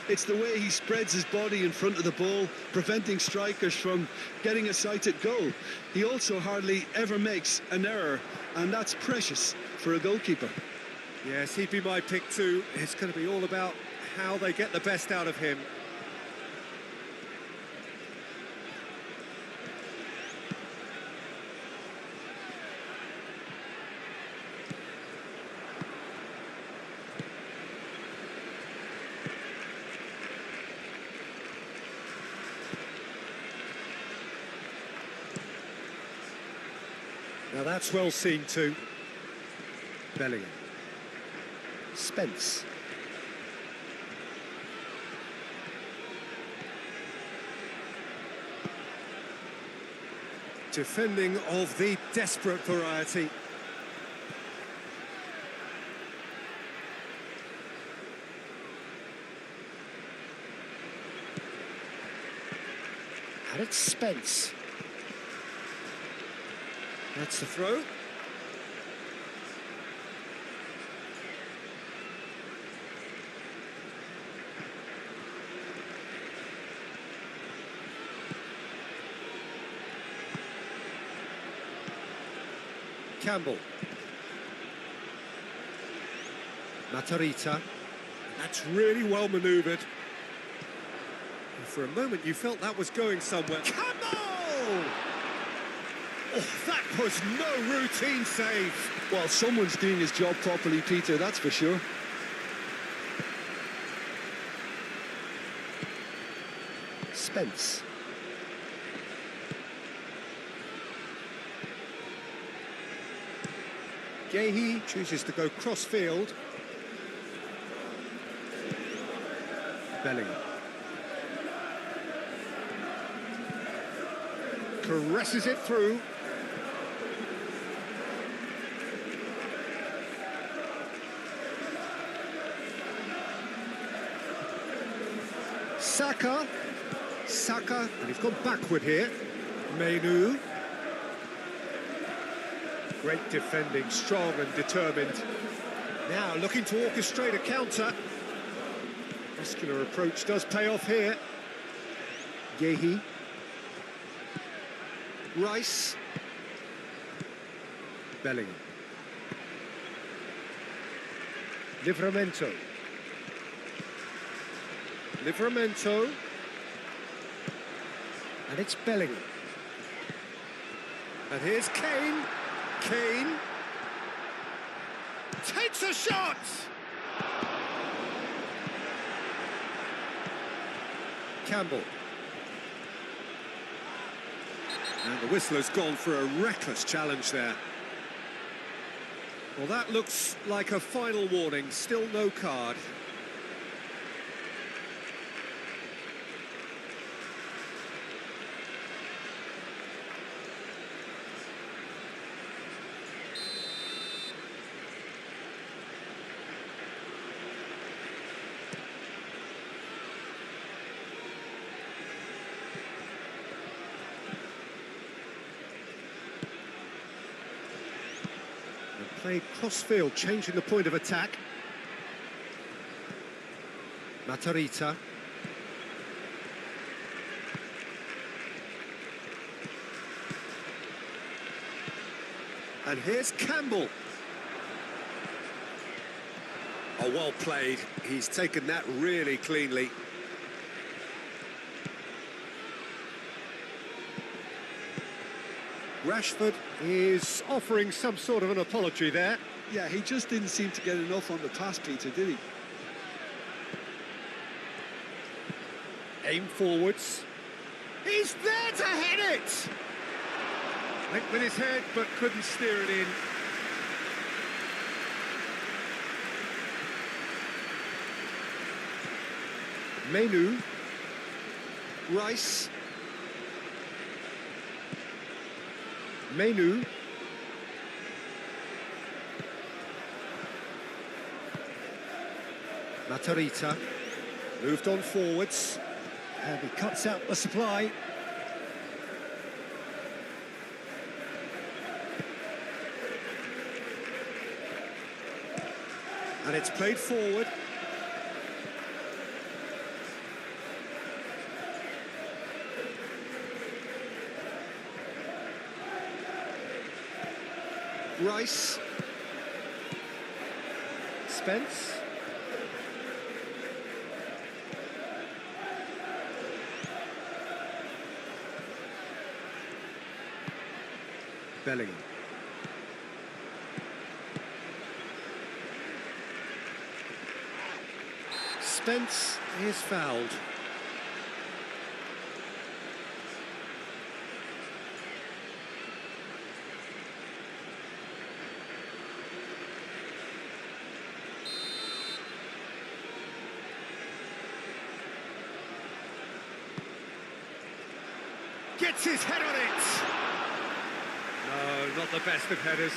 It's the way he spreads his body in front of the ball, preventing strikers from getting a sighted goal. He also hardly ever makes an error, and that's precious for a goalkeeper. Yes, he'd be my pick too. It's going to be all about how they get the best out of him. Now that's well seen too. Bellingham. Spence. Defending of the desperate variety. And it's Spence. That's the throw. Campbell. Matarrita. That's really well manoeuvred. And for a moment you felt that was going somewhere. Campbell! Oh, that was no routine save. Well, someone's doing his job properly, Peter, that's for sure. Spence. Gehi chooses to go cross-field. Bellingham. Caresses it through. Saka, and he's gone backward here. Menu. Great defending, strong and determined. Now looking to orchestrate a counter. Muscular approach does pay off here. Gehi. Rice. Bellingham. Livramento. And it's Bellingham. And here's Kane. Kane takes a shot! Campbell. And the whistler's gone for a reckless challenge there. Well, that looks like a final warning, still no card. Played cross-field, changing the point of attack. Matarrita. And here's Campbell. Oh, well played. He's taken that really cleanly. Rashford is offering some sort of an apology there. Yeah, he just didn't seem to get enough on the pass, Peter, did he? Aim forwards. He's there to head it! Went with his head, but couldn't steer it in. Menu. Rice. Menu. Matarrita. Moved on forwards. And he cuts out the supply. And it's played forward. Rice. Spence. Bellingham. Spence is fouled. Gets his head on it! No, not the best of headers.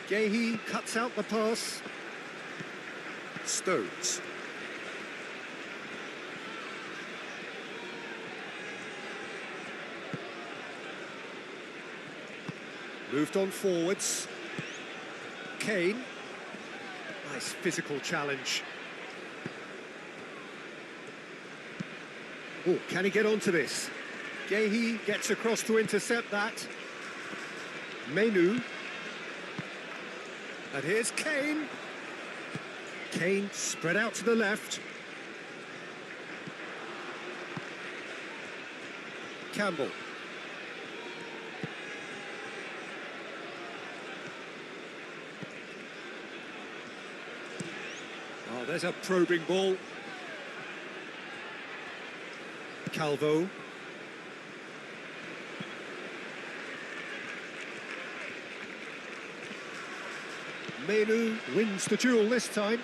Gahey cuts out the pass. Stones. Moved on forwards. Kane. Nice physical challenge. Oh, can he get onto this? Gahey gets across to intercept that. Menu. And here's Kane. Kane spread out to the left. Campbell. Oh, there's a probing ball. Calvo. Menu wins the duel this time.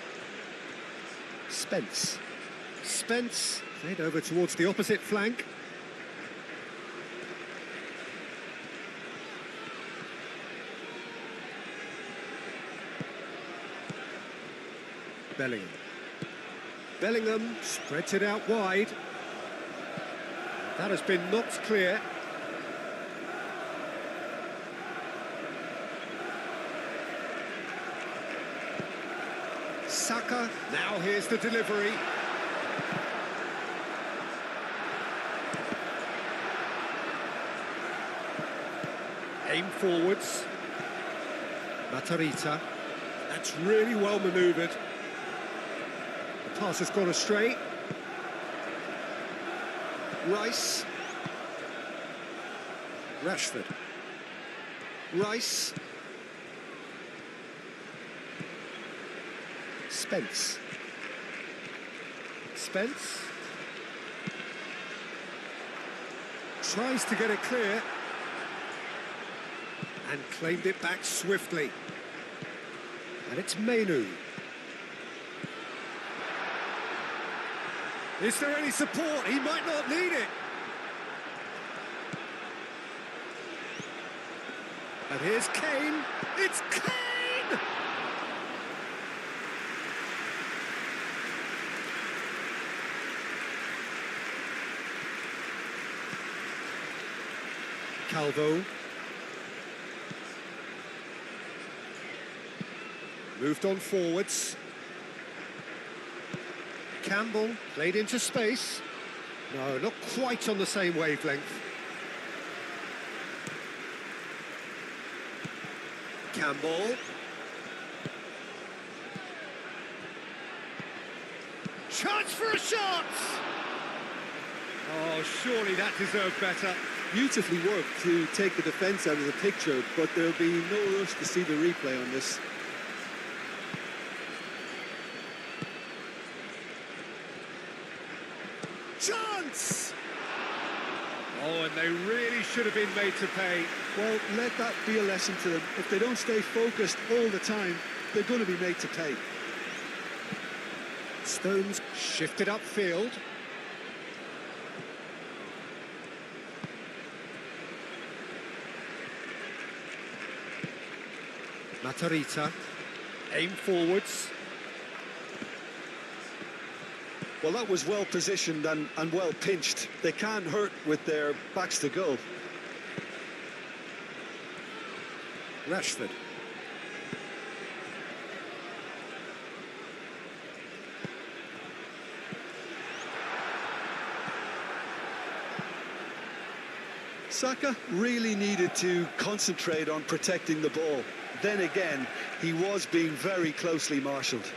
Spence. Spence played over towards the opposite flank. Bellingham. Bellingham spreads it out wide. That has been knocked clear. Saka, now here's the delivery. Aim forwards. Matarita. That's really well manoeuvred. The pass has gone astray. Rice. Rashford. Rice. Spence. Spence. Tries to get it clear. And claimed it back swiftly. And it's Menu. Is there any support? He might not need it. And here's Kane. It's Kane! Calvo. Moved on forwards. Campbell played into space. No, not quite on the same wavelength. Campbell. Chance for a shot! Oh, surely that deserved better. Beautifully worked to take the defence out of the picture, but there'll be no rush to see the replay on this. Chance! Oh, and they really should have been made to pay. Well, let that be a lesson to them. If they don't stay focused all the time, they're going to be made to pay. Stones shifted upfield. Matarita. Aim forwards. Well, that was well positioned and well pinched. They can't hurt with their backs to goal. Rashford. Saka really needed to concentrate on protecting the ball. Then again, he was being very closely marshalled.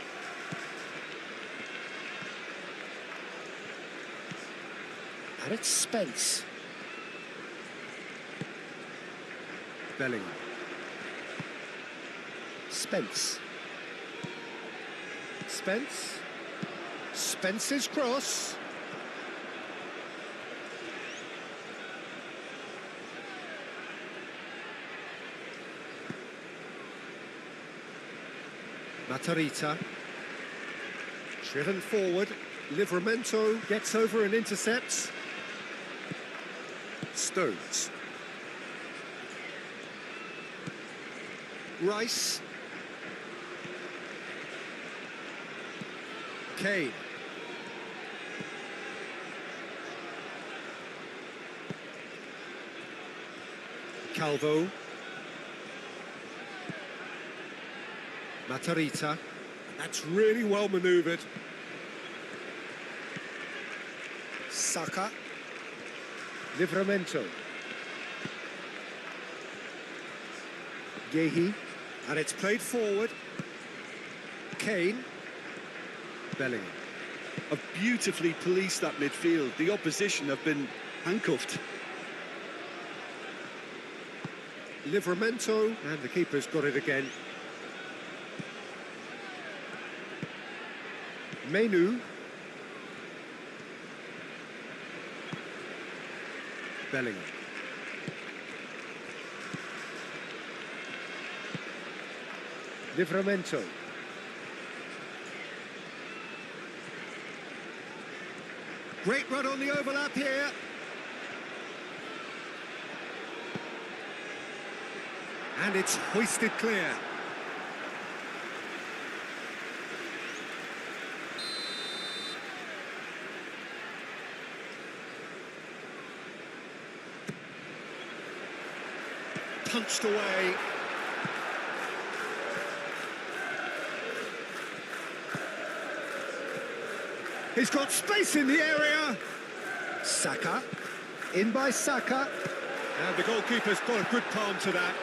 And it's Spence. Bellingham. Spence. Spence. Spence's cross. Matarita. Driven forward. Livramento gets over and intercepts. Stones. Rice. Kane. Calvo. Matarita. That's really well manoeuvred. Saka. Livramento. Gehi. And it's played forward. Kane. Bellingham. Have beautifully policed that midfield. The opposition have been handcuffed. Livramento. And the keeper's got it again. Menu. Bellingham. Livramento. Great run on the overlap here. And it's hoisted clear. Punched away. He's got space in the area. Saka. In by Saka. And the goalkeeper's got a good palm to that.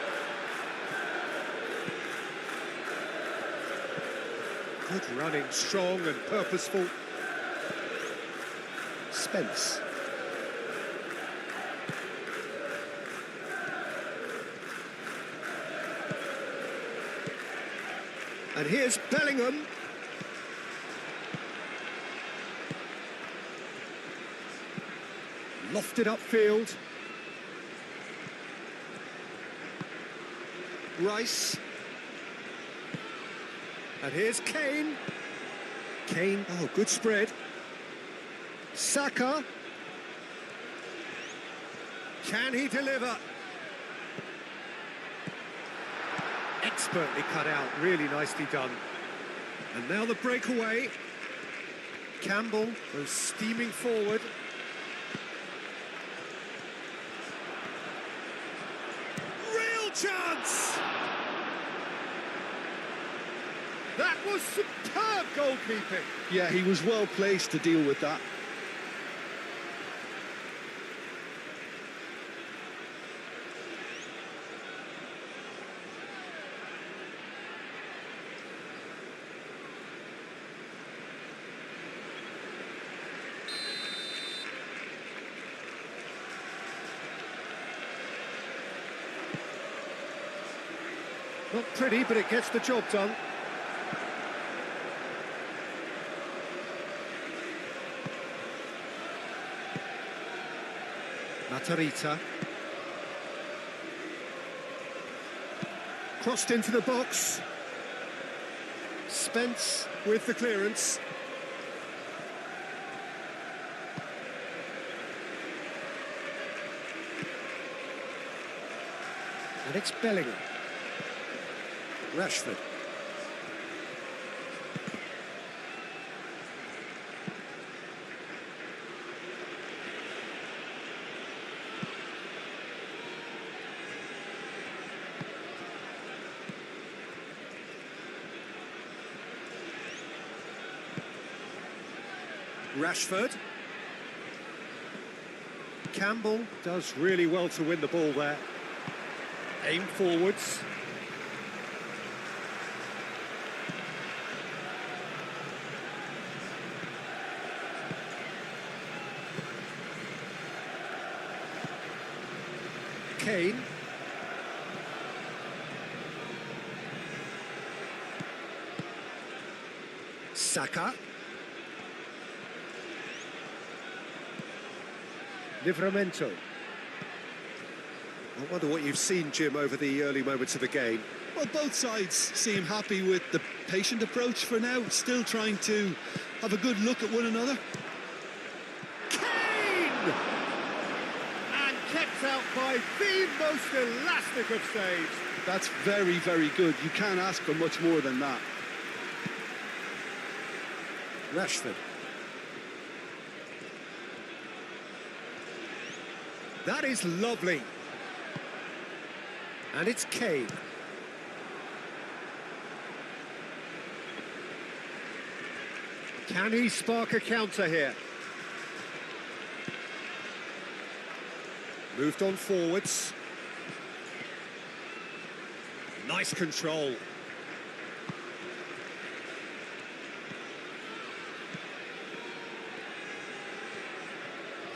Good running, strong and purposeful. Spence. And here's Bellingham. Lofted upfield. Rice. And here's Kane. Kane, oh, good spread. Saka. Can he deliver? Expertly cut out, really nicely done. And now the breakaway. Campbell goes steaming forward. Real chance! That was superb goalkeeping. Yeah, he was well placed to deal with that. Not pretty, but it gets the job done. Matarita. Crossed into the box. Spence with the clearance. And it's Bellingham. Rashford. Rashford. Campbell does really well to win the ball there. Aim forwards. Kane. Saka. Livramento. I wonder what you've seen, Jim, over the early moments of the game. Well, both sides seem happy with the patient approach for now, still trying to have a good look at one another. Kane! And kept out by the most elastic of saves. That's very, very good. You can't ask for much more than that. Rashford. That is lovely. And it's Kane. Can he spark a counter here? Moved on forwards. Nice control.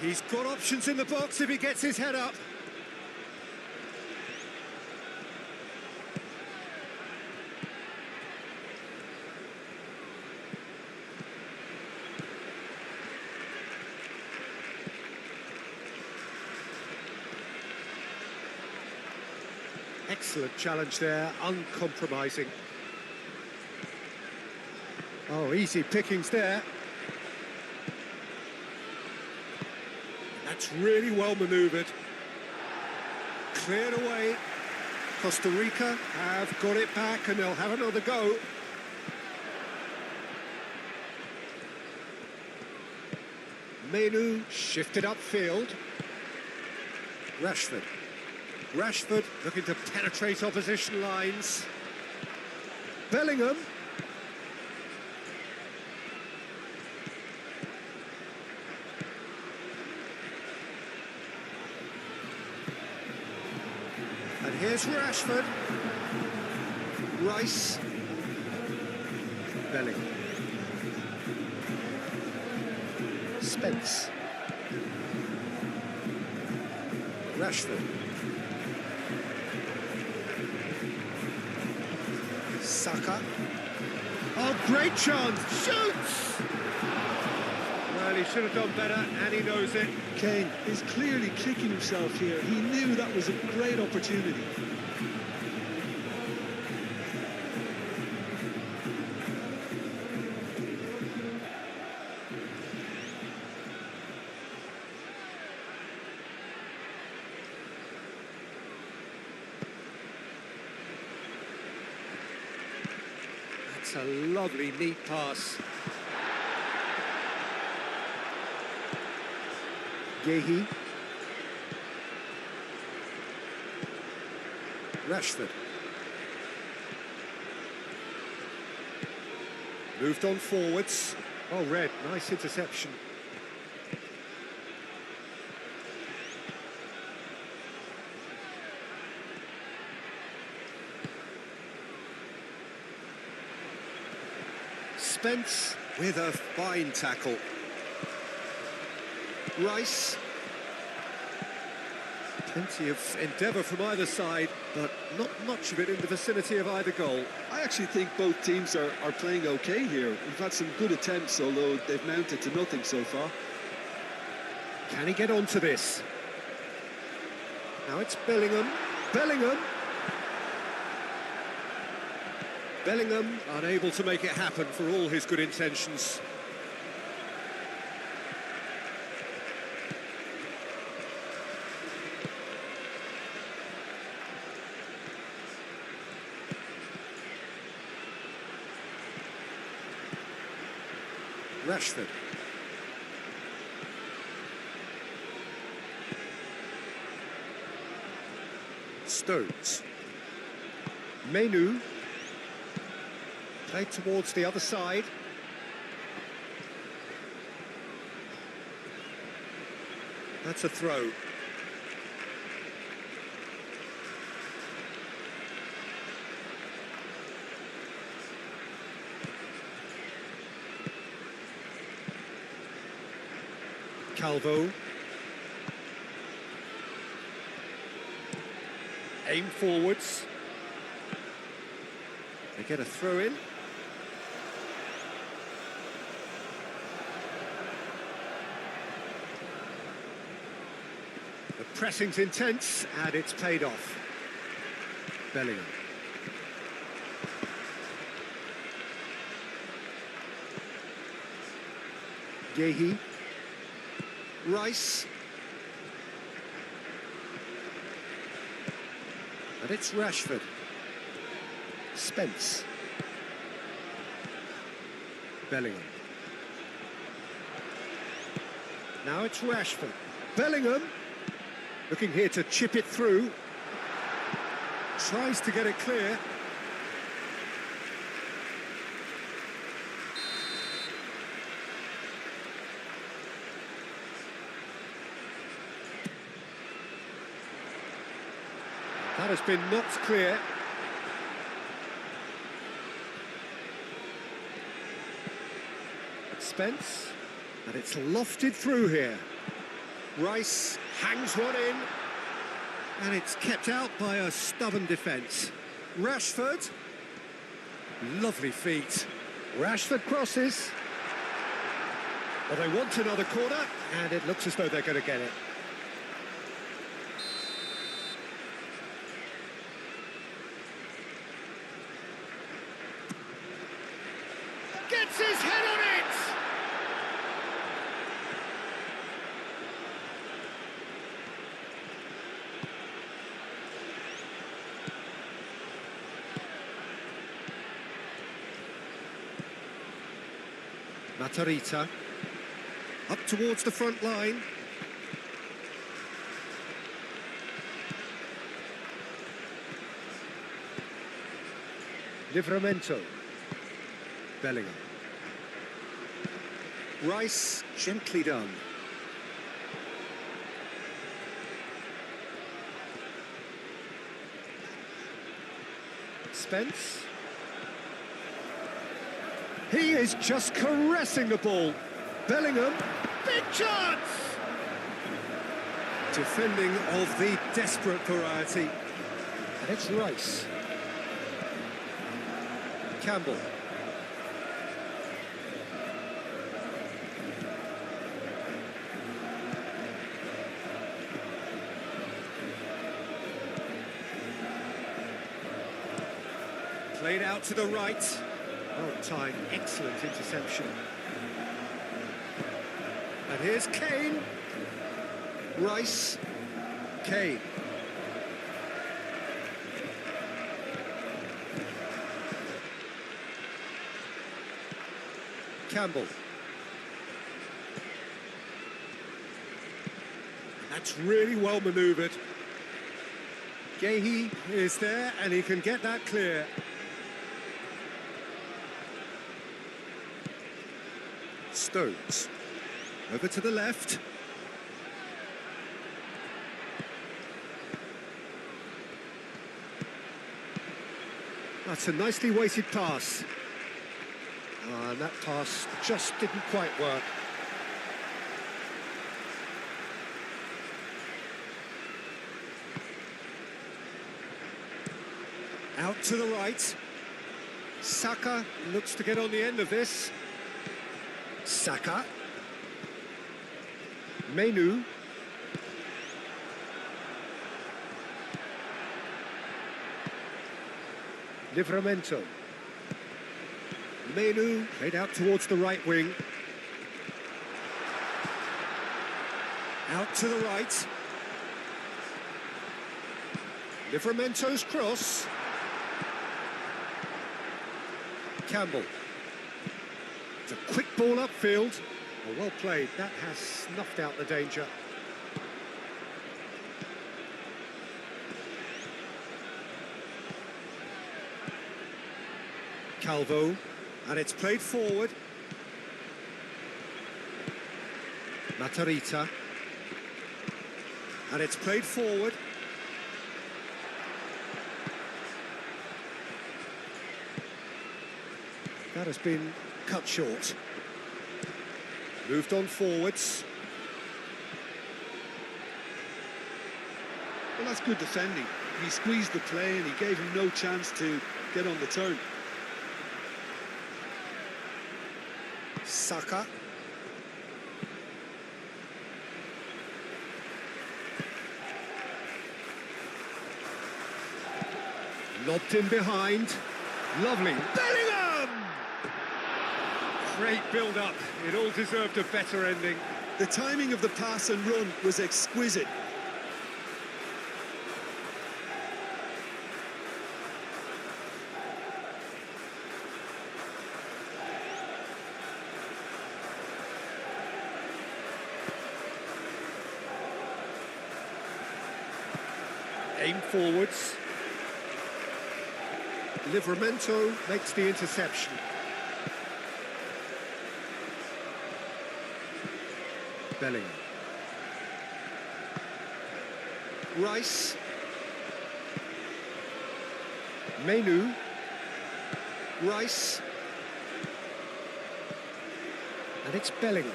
He's got options in the box if he gets his head up. Excellent challenge there, uncompromising. Oh, easy pickings there. That's really well manoeuvred. Cleared away. Costa Rica have got it back and they'll have another go. Menu shifted upfield. Rashford. Rashford looking to penetrate opposition lines. Bellingham. And here's Rashford. Rice. Bellingham. Spence. Rashford. Saka. Oh, great chance! Shoots! Well, he should have done better, and he knows it. Kane is clearly kicking himself here. He knew that was a great opportunity. It's a lovely, neat pass. Gehi. Rashford. Moved on forwards. Oh, Red, nice interception. Spence with a fine tackle. Rice. Plenty of endeavour from either side, but not much of it in the vicinity of either goal. I actually think both teams are playing okay here. We've had some good attempts, although they've mounted to nothing so far. Can he get onto this? Now it's Bellingham. Bellingham! Bellingham unable to make it happen for all his good intentions. Rashford. Stones. Menu. Played towards the other side. That's a throw. Calvo. Aim forwards. They get a throw in. The pressing's intense and it's paid off. Bellingham. Yehi. Rice. And it's Rashford. Spence. Bellingham. Now it's Rashford. Bellingham. Looking here to chip it through. Tries to get it clear. That has been knocked clear. Spence, and it's lofted through here. Rice hangs one in, and it's kept out by a stubborn defence. Rashford, lovely feet. Rashford crosses. Well, they want another corner, and it looks as though they're going to get it. Gets his head on it! Matarrita. Up towards the front line. Livramento. Bellingham. Rice, gently done. Spence. He is just caressing the ball. Bellingham, big chance! Defending of the desperate variety. And it's Rice. Campbell. Played out to the right. Well timed, excellent interception. And here's Kane. Rice. Kane. Campbell. That's really well manoeuvred. Yehi is there and he can get that clear. Stones. Over to the left. That's a nicely weighted pass. And that pass just didn't quite work. Out to the right. Saka looks to get on the end of this. Saka. Menu. Livramento. Menu played out towards the right wing. Out to the right. Livramento's cross. Campbell. It's a quick ball upfield. Oh, well played. That has snuffed out the danger. Calvo. And it's played forward. Matarrita. And it's played forward. That has been cut short. Moved on forwards. Well, that's good defending. He squeezed the play and he gave him no chance to get on the turn. Saka. Lobbed in behind. Lovely. Bellingham! Great build-up. It all deserved a better ending. The timing of the pass and run was exquisite. Aim forwards. Livramento makes the interception. Bellingham. Rice. Menu. Rice. And it's Bellingham.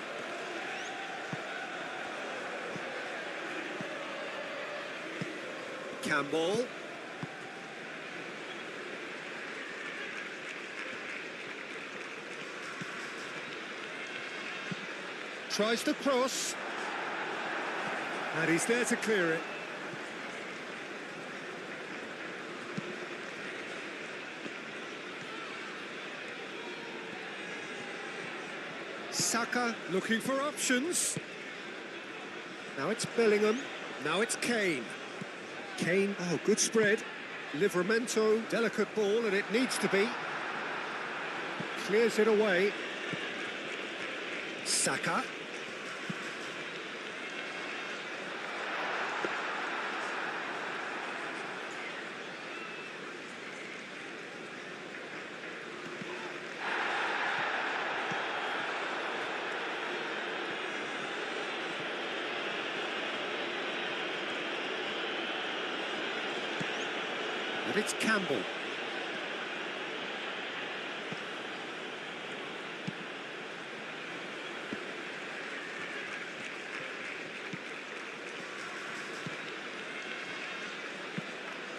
Campbell. Tries to cross. And he's there to clear it. Saka looking for options. Now it's Bellingham. Now it's Kane. Kane, oh, good spread. Livramento, delicate ball, and it needs to be. Clears it away. Saka. And it's Campbell.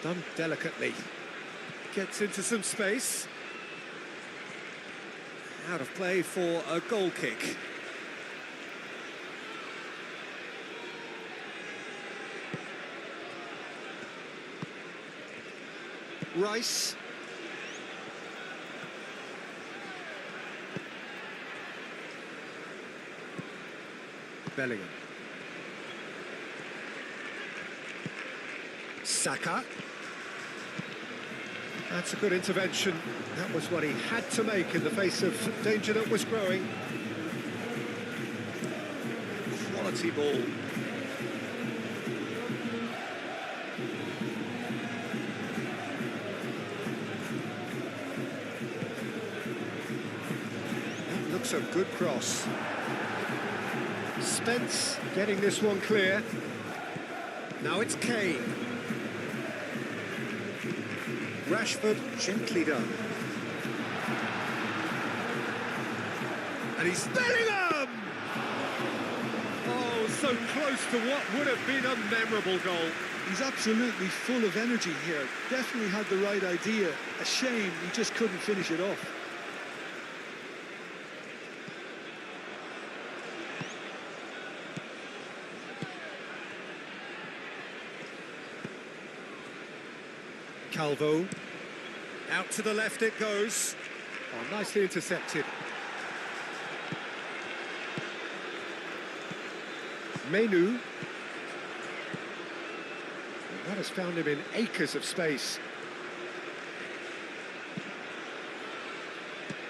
Done delicately. Gets into some space. Out of play for a goal kick. Rice. Bellingham. Saka. That's a good intervention. That was what he had to make in the face of danger that was growing. Quality ball. That looks a good cross. Spence getting this one clear. Now it's Kane. Rashford, gently done. And he's Bellingham! Oh, so close to what would have been a memorable goal. He's absolutely full of energy here. Definitely had the right idea. A shame he just couldn't finish it off. Calvo. Out to the left it goes. Oh, nicely intercepted. Menu. That has found him in acres of space.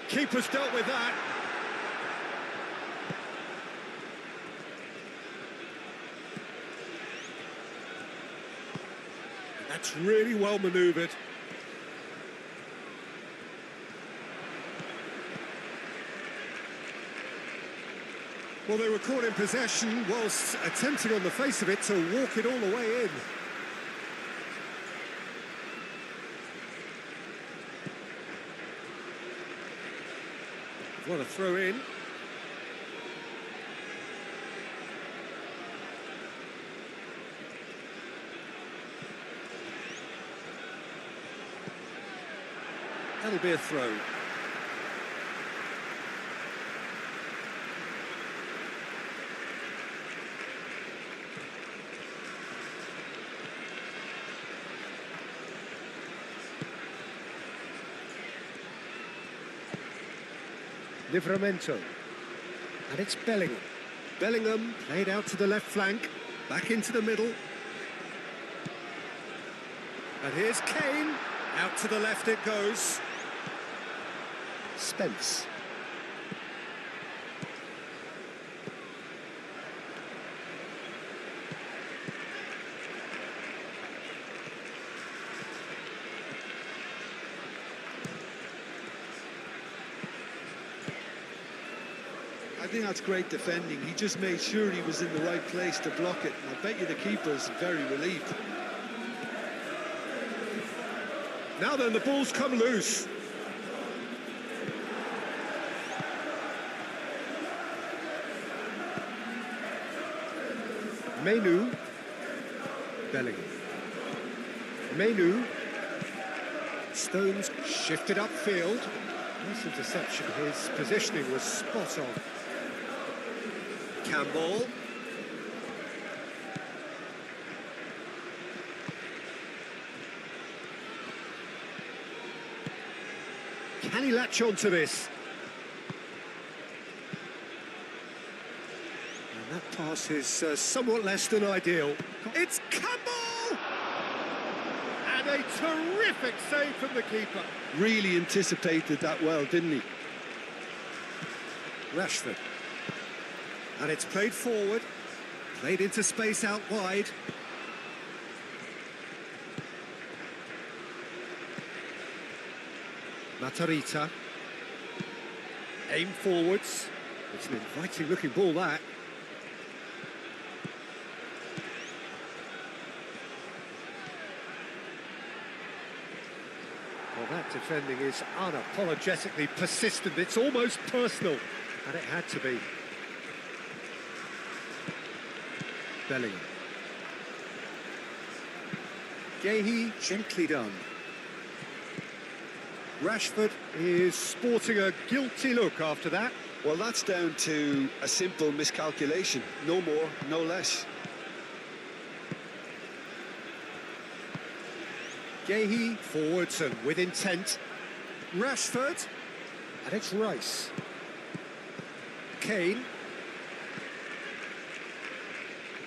Keeper's dealt with that. That's really well manoeuvred. Well, they were caught in possession whilst attempting on the face of it to walk it all the way in. What a throw in. That'll be a throw. Livramento. And it's Bellingham. Bellingham played out to the left flank, back into the middle. And here's Kane. Out to the left it goes. Spence. I think that's great defending. He just made sure he was in the right place to block it. And I bet you the keeper's very relieved. Now then, the ball's come loose. Menu. Bellingham. Menu. Stones shifted upfield. Nice interception. His positioning was spot on. Campbell. Can he latch on to this? And that pass is somewhat less than ideal. It's Campbell! And a terrific save from the keeper. Really anticipated that well, didn't he? Rashford. And it's played forward. Played into space out wide. Matarita. Aim forwards. It's an inviting looking ball, that. Well, that defending is unapologetically persistent. It's almost personal. And it had to be. Bellingham. Gahey, gently done. Rashford is sporting a guilty look after that. Well, that's down to a simple miscalculation. No more, no less. Gahey forwards and with intent. Rashford. And it's Rice. Kane.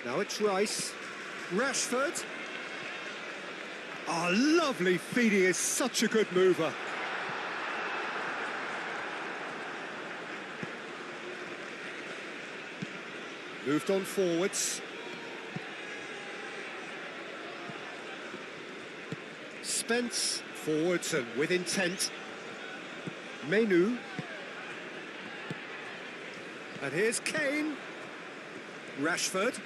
Now it's Rice. Rashford. Oh, lovely feed. He is such a good mover. Moved on forwards. Spence forwards and with intent. Menu. And here's Kane. Rashford.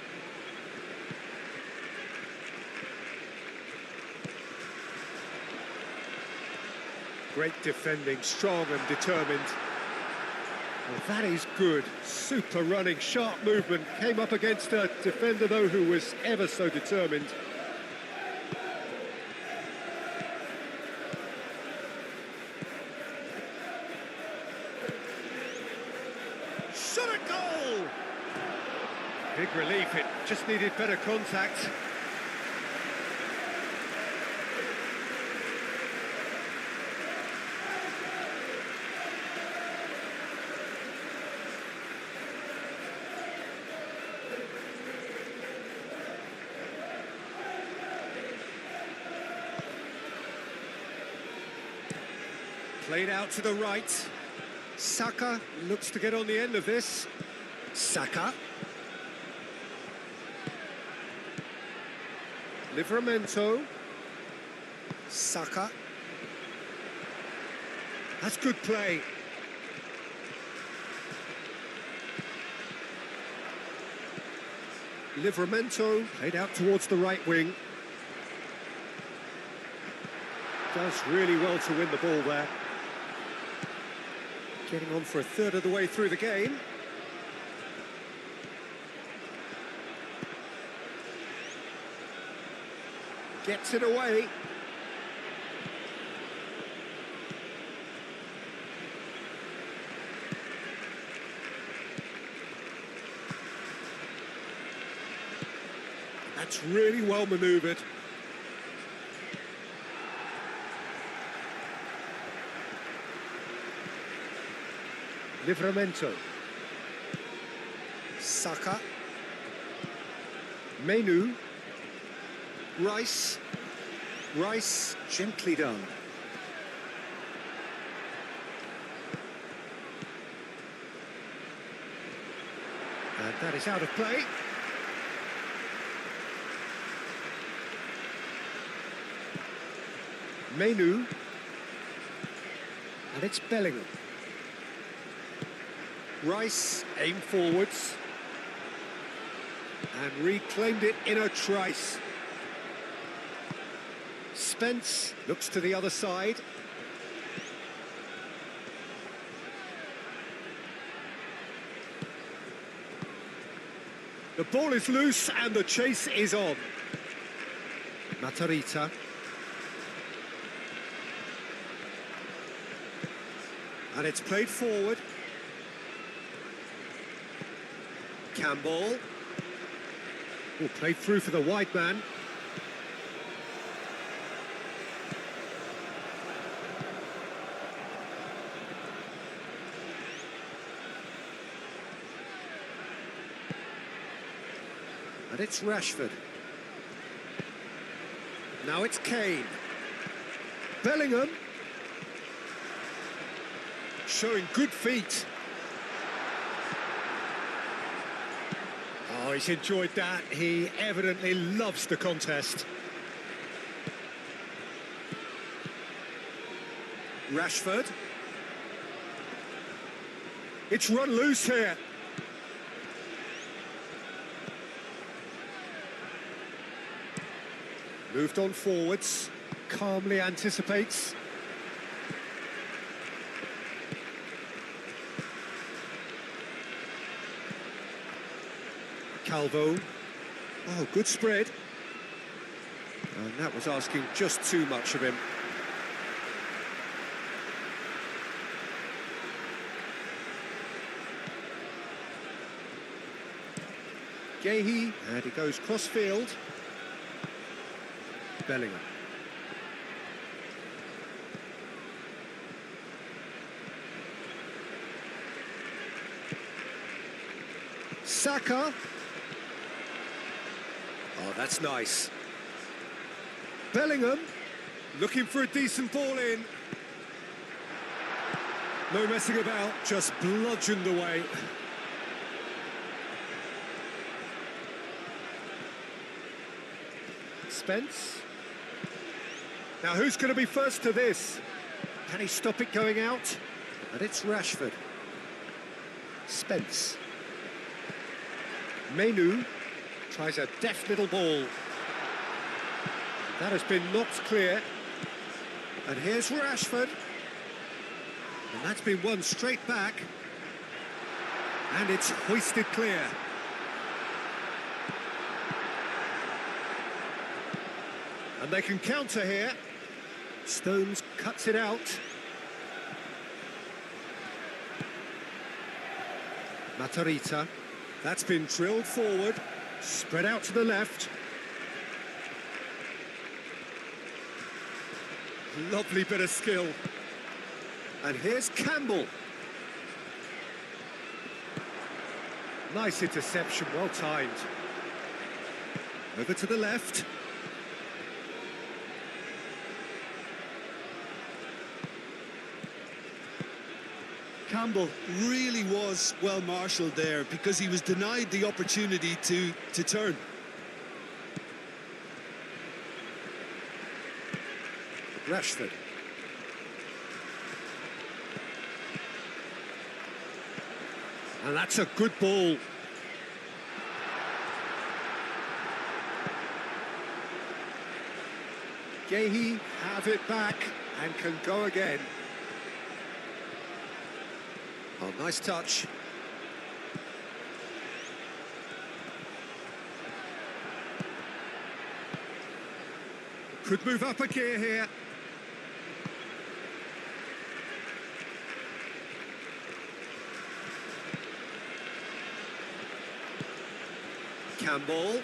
Great defending, strong and determined. Well, that is good. Super running, sharp movement. Came up against a defender, though, who was ever so determined. Shot a goal! Big relief, it just needed better contact. Played out to the right. Saka looks to get on the end of this. Saka. Livramento. Saka. That's good play. Livramento played out towards the right wing. Does really well to win the ball there. Getting on for a third of the way through the game. Gets it away. That's really well manoeuvred. Livramento. Saka. Menu. Rice. Rice, gently done. And that is out of play. Menu. And it's Bellingham. Rice, aim forwards. And reclaimed it in a trice. Spence looks to the other side. The ball is loose and the chase is on. Matarrita. And it's played forward. Campbell. Oh, played through for the wide man. And it's Rashford. Now it's Kane. Bellingham. Showing good feet. Oh, he's enjoyed that. He evidently loves the contest. Rashford. It's run loose here. Moved on forwards, calmly anticipates. Calvo. Oh, good spread. And that was asking just too much of him. Gehi, and he goes cross-field. Bellingham. Saka. Oh, that's nice. Bellingham, looking for a decent ball in. No messing about, just bludgeoned away. Spence. Now who's going to be first to this? Can he stop it going out? And it's Rashford. Spence. Menu tries a deft little ball. That has been knocked clear. And here's Rashford. And that's been won straight back. And it's hoisted clear. And they can counter here. Stones cuts it out. Matarrita. That's been drilled forward. Spread out to the left. Lovely bit of skill. And here's Campbell. Nice interception, well timed. Over to the left. Campbell really was well marshalled there because he was denied the opportunity to turn. Rashford. And that's a good ball. Gehi have it back and can go again. Oh, nice touch. Could move up a gear here. Campbell.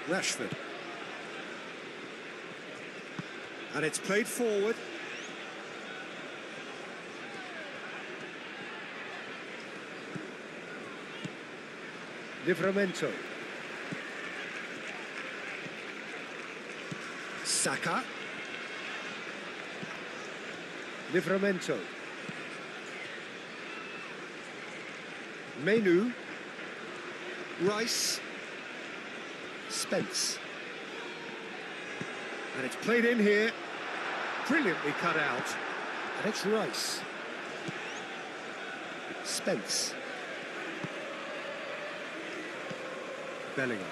Rashford. And it's played forward. Livramento. Saka. Livramento. Menu. Rice. Spence. And it's played in here. Brilliantly cut out. And it's Rice. Spence. Bellingham.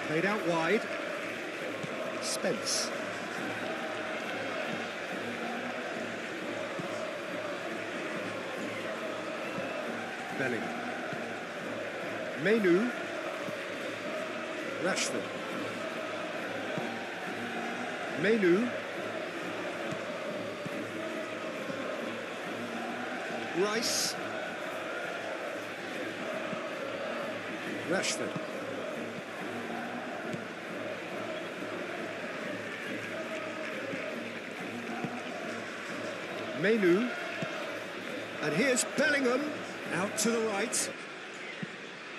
Played out wide. Spence. Bellingham. Menu. Rashford. Menu. Rice. Rashford. Menu. And here's Bellingham out to the right.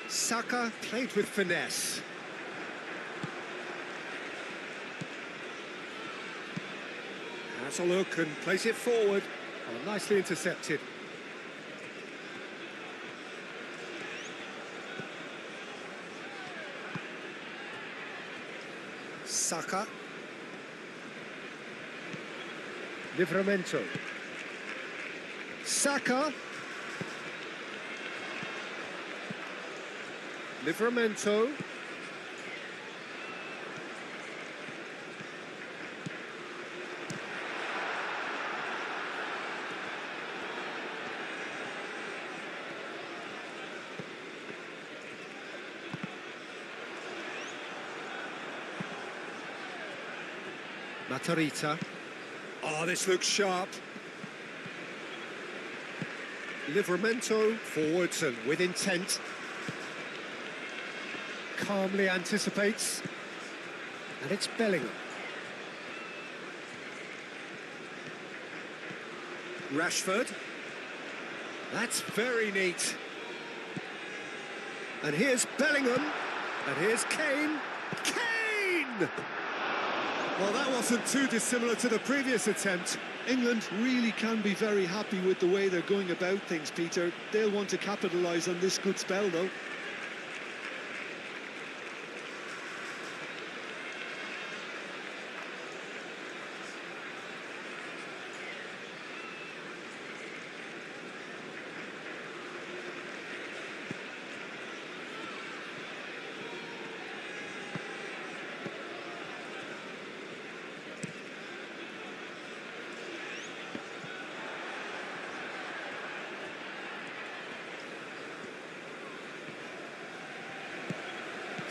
Saka played with finesse. Has a look and plays it forward. Oh, nicely intercepted. Saka. Livramento. Saka. Livramento. Matarita. Oh, this looks sharp. Livramento forwards and with intent. Calmly anticipates. And it's Bellingham. Rashford. That's very neat. And here's Bellingham. And here's Kane. Kane! Well, that wasn't too dissimilar to the previous attempt. England really can be very happy with the way they're going about things, Peter. They'll want to capitalise on this good spell, though.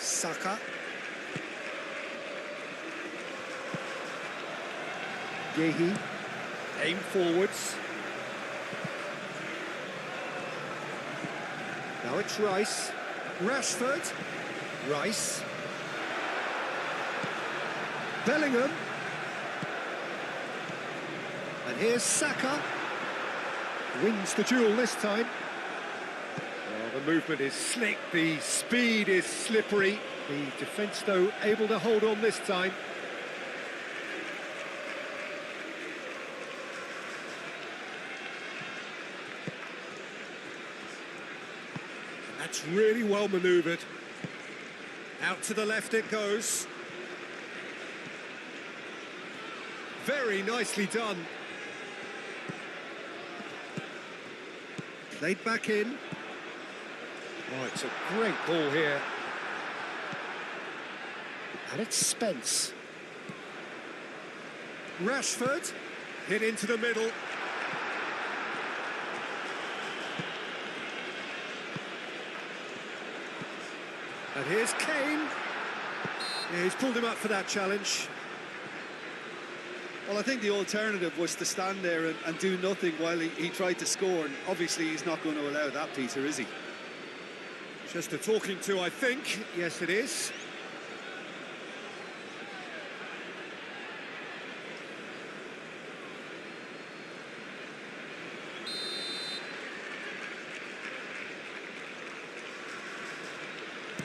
Saka. Gehi. Aim forwards. Now it's Rice. Rashford. Rice. Bellingham. And here's Saka. Wins the duel this time. Oh, the movement is slick, the speed is slippery. The defence, though, able to hold on this time. And that's really well manoeuvred. Out to the left it goes. Very nicely done. Played back in. Oh, it's a great ball here. And it's Spence. Rashford, hit into the middle. And here's Kane. Yeah, he's pulled him up for that challenge. Well, I think the alternative was to stand there and do nothing while he tried to score, and obviously he's not going to allow that, Peter, is he? Just a talking to, I think. Yes, it is.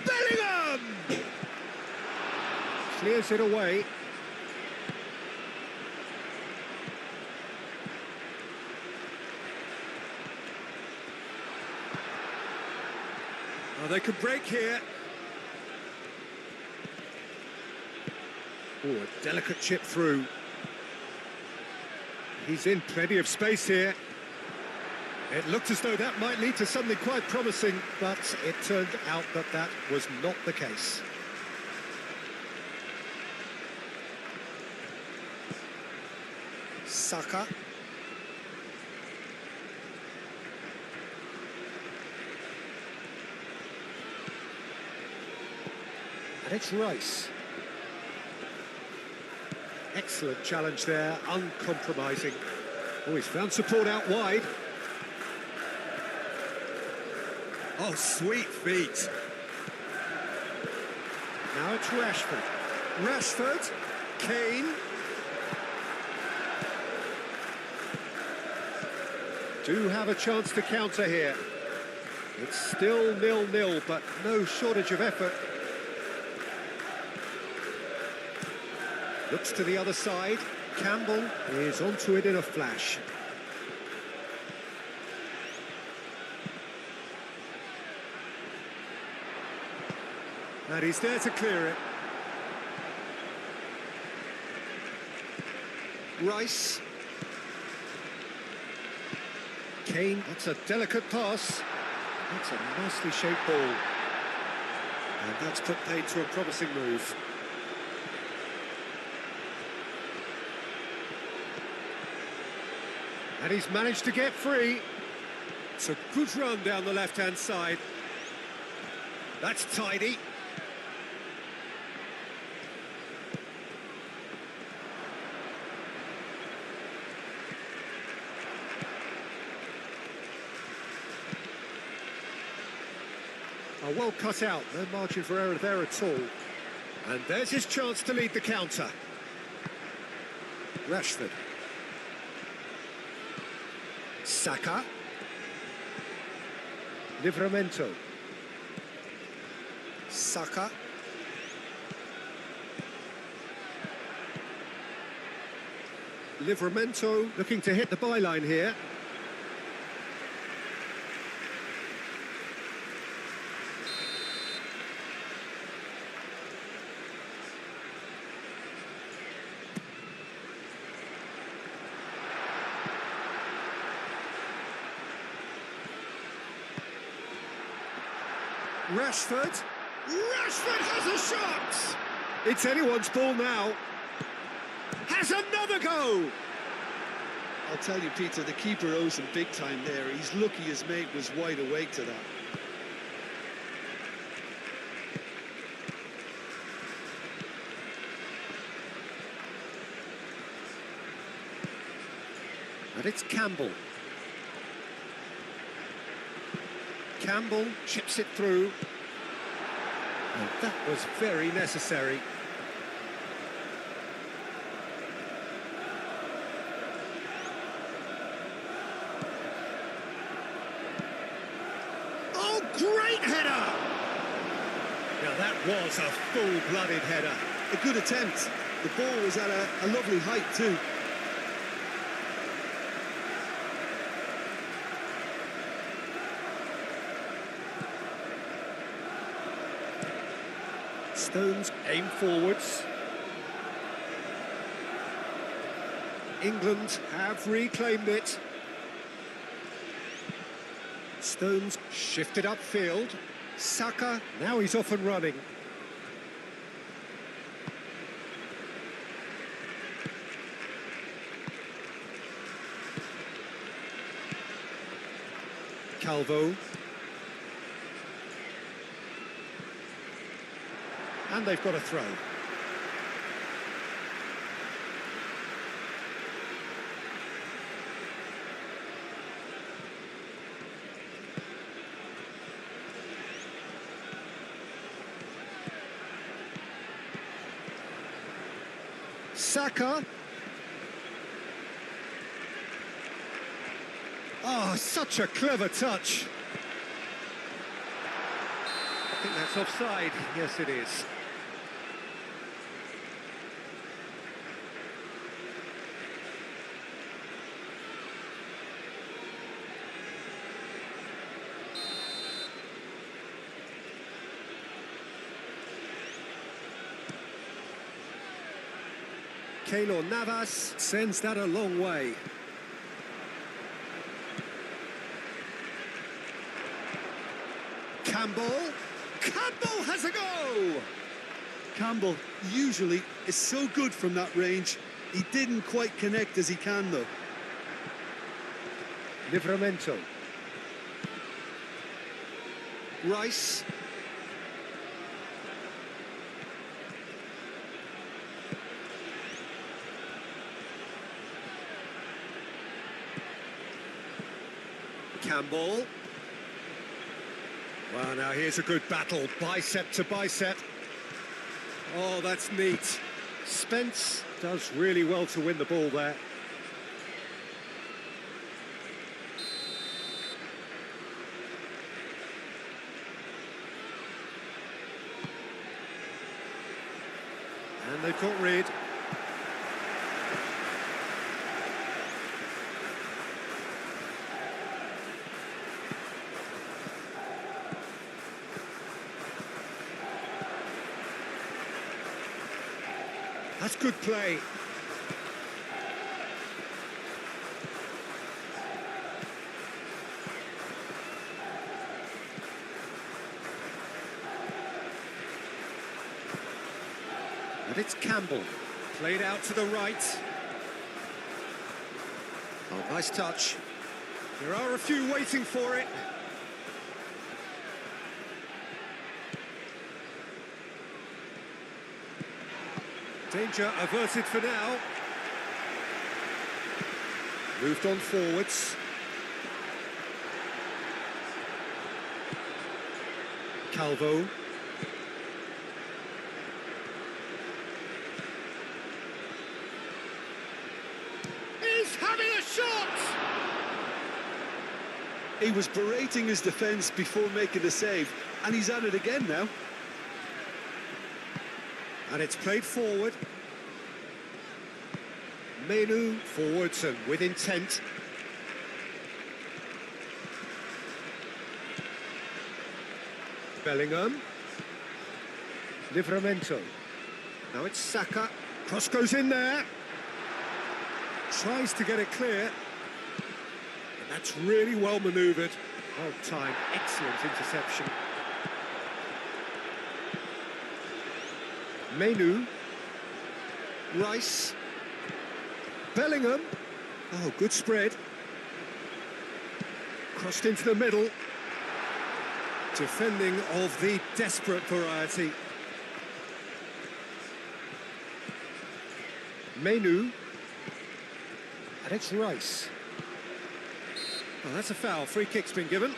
Bellingham! Clears it away. Oh, they could break here. Oh, a delicate chip through. He's in plenty of space here. It looked as though that might lead to something quite promising, but it turned out that that was not the case. Saka. And it's Rice. Excellent challenge there, uncompromising. Oh, he's found support out wide. Oh, sweet feet. Now it's Rashford. Rashford, Kane. Do have a chance to counter here. It's still 0-0, but no shortage of effort. Looks to the other side. Campbell is onto it in a flash. And he's there to clear it. Rice. Kane, that's a delicate pass. That's a nicely shaped ball. And that's put paid to a promising move. And he's managed to get free. It's a good run down the left-hand side. That's tidy. Oh, well cut out. No margin for error there at all. And there's his chance to lead the counter. Rashford. Saka. Livramento. Saka. Livramento looking to hit the byline here. Rashford. Rashford has a shot! It's anyone's ball now. Has another go! I'll tell you, Peter, the keeper owes him big time there. He's lucky his mate was wide awake to that. And it's Campbell. Campbell chips it through. And that was very necessary. Oh, great header! Now that was a full-blooded header. A good attempt. The ball was at a lovely height too. Stones aim forwards. England have reclaimed it. Stones shifted upfield. Saka, now he's off and running. Calvo. And they've got a throw. Saka. Oh, such a clever touch. I think that's offside. Yes, it is. Keylor Navas sends that a long way. Campbell has a go! Campbell usually is so good from that range. He didn't quite connect as he can, though. Livramento. Rice. Campbell. Well, now here's a good battle, bicep to bicep. Oh, that's neat. Spence does really well to win the ball there. And they've got rid. That's good play. And it's Campbell. Played out to the right. Oh, nice touch. There are a few waiting for it. Danger averted for now. Moved on forwards. Calvo. He's having a shot! He was berating his defence before making the save, and he's at it again now. And it's played forward. Menu forwards and with intent. Bellingham. Livramento. Now it's Saka. Cross goes in there. Tries to get it clear. And that's really well manoeuvred. Well timed, excellent interception. Menu. Rice. Bellingham. Oh, good spread. Crossed into the middle. Defending of the desperate variety. Menu. And it's Rice. Oh, that's a foul. Free kick's been given.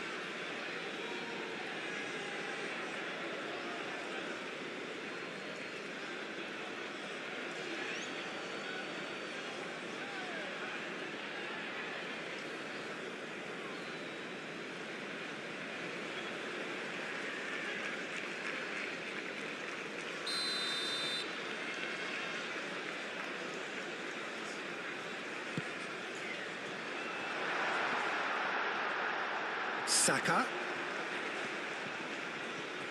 Saka.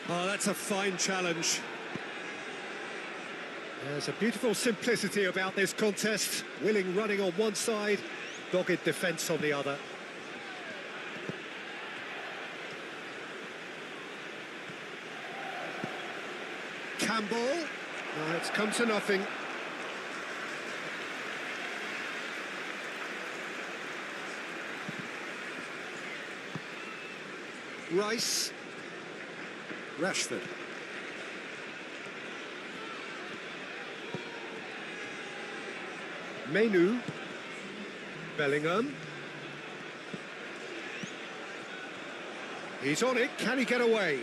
Oh, that's a fine challenge. There's a beautiful simplicity about this contest. Willing running on one side, dogged defence on the other. handball. No, it's come to nothing. Rice. Rashford. Menu. Bellingham. He's on it. Can he get away?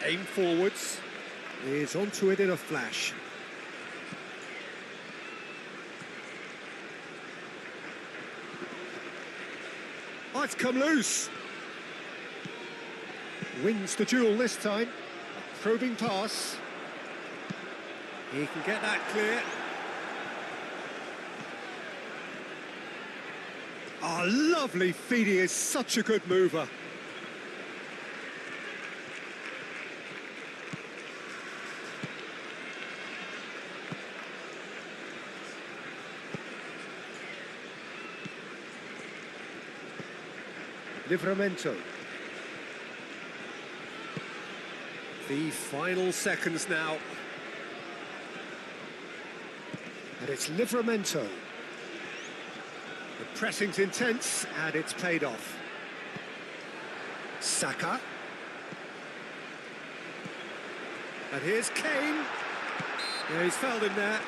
Aim forwards. He's onto it in a flash. Oh, it's come loose. Wins the duel this time. A probing pass. He can get that clear. Oh, lovely feed. He is such a good mover. Livramento. The final seconds now. And it's Livramento. The pressing's intense and it's paid off. Saka. And here's Kane. Yeah, he's fouled him there.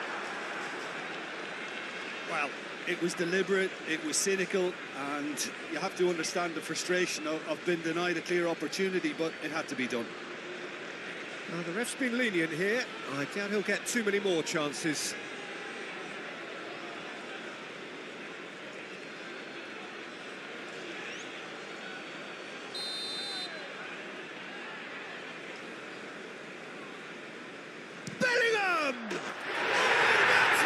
Well, it was deliberate, it was cynical, and you have to understand the frustration of being denied a clear opportunity, but it had to be done. Now, the ref's been lenient here. I doubt he'll get too many more chances. Bellingham! Oh, that's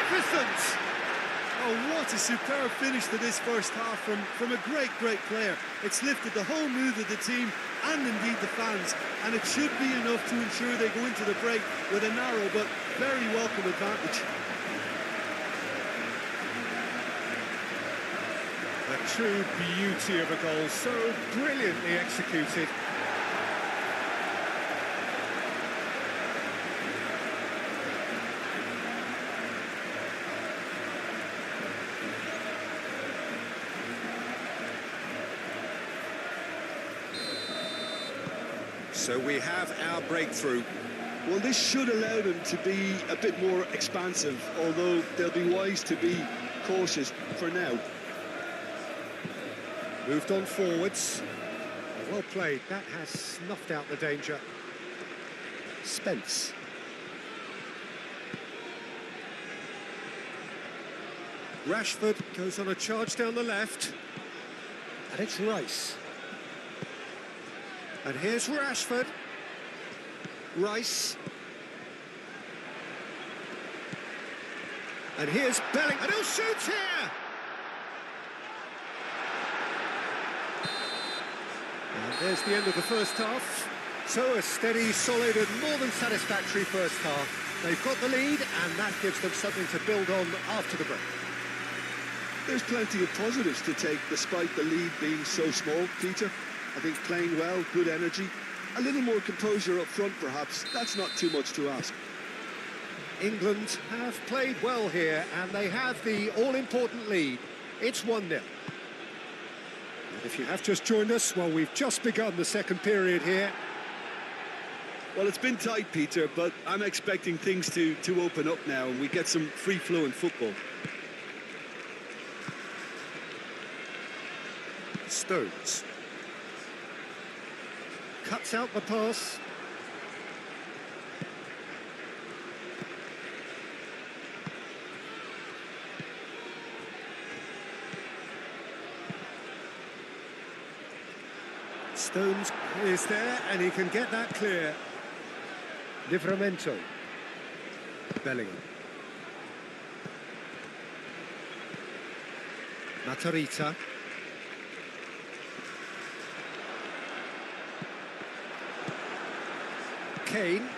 magnificent! Oh, what a superb finish to this first half from a great player. It's lifted the whole mood of the team and indeed the fans, and it should be enough to ensure they go into the break with a narrow but very welcome advantage. A true beauty of a goal, so brilliantly executed. So we have our breakthrough. Well, this should allow them to be a bit more expansive, although they'll be wise to be cautious for now. Moved on forwards. Well played. That has snuffed out the danger. Spence. Rashford goes on a charge down the left. And it's Rice. And here's Rashford. Rice. And here's Bellingham. And he'll shoot here! And there's the end of the first half. So a steady, solid and more than satisfactory first half. They've got the lead and that gives them something to build on after the break. There's plenty of positives to take despite the lead being so small, Peter. I think playing well, good energy, a little more composure up front perhaps, that's not too much to ask. England have played well here and they have the all-important lead. It's 1-0. And if you have just joined us, well, we've just begun the second period here. Well, it's been tight, Peter, but I'm expecting things to open up now and we get some free-flowing football. Stones. Cuts out the pass. Stones is there and he can get that clear. Livramento. Bellingham. Matarita. Kane.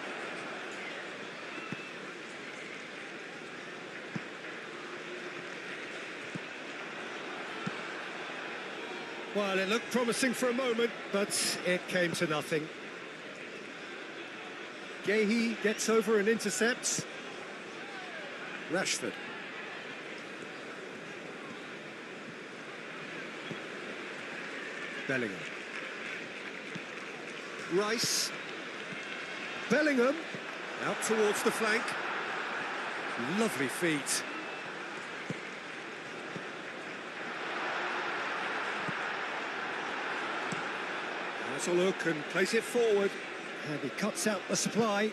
Well, it looked promising for a moment, but it came to nothing. Gehi gets over and intercepts. Rashford. Bellingham. Rice. Bellingham. Out towards the flank. Lovely feet. Has a look and plays it forward. And he cuts out the supply.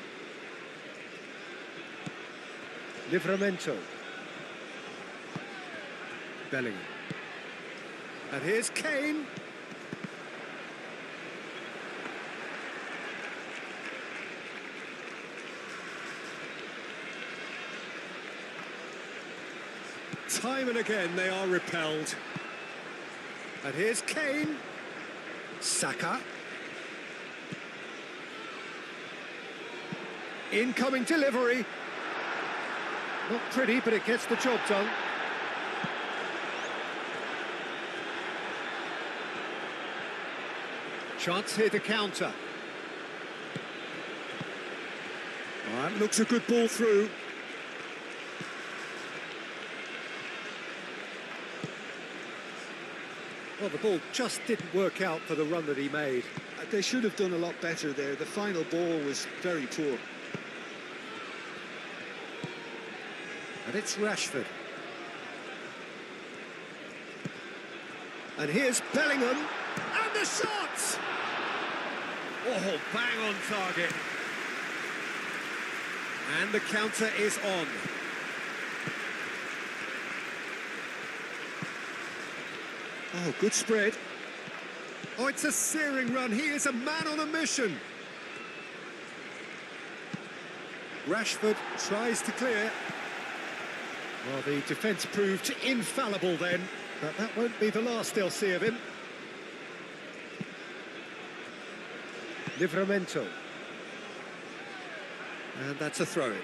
Livramento. Bellingham. And here's Kane. Time and again they are repelled. And here's Kane. Saka. Incoming delivery. Not pretty, but it gets the job done. Chance here to counter. That looks a good ball through. Well, the ball just didn't work out for the run that he made. They should have done a lot better there. The final ball was very poor. And it's Rashford. And here's Bellingham. And the shot! Oh, bang on target. And the counter is on. Oh, good spread. Oh, it's a searing run. He is a man on a mission. Rashford tries to clear. Well, the defence proved infallible then, but that won't be the last they'll see of him. Livramento. And that's a throw-in.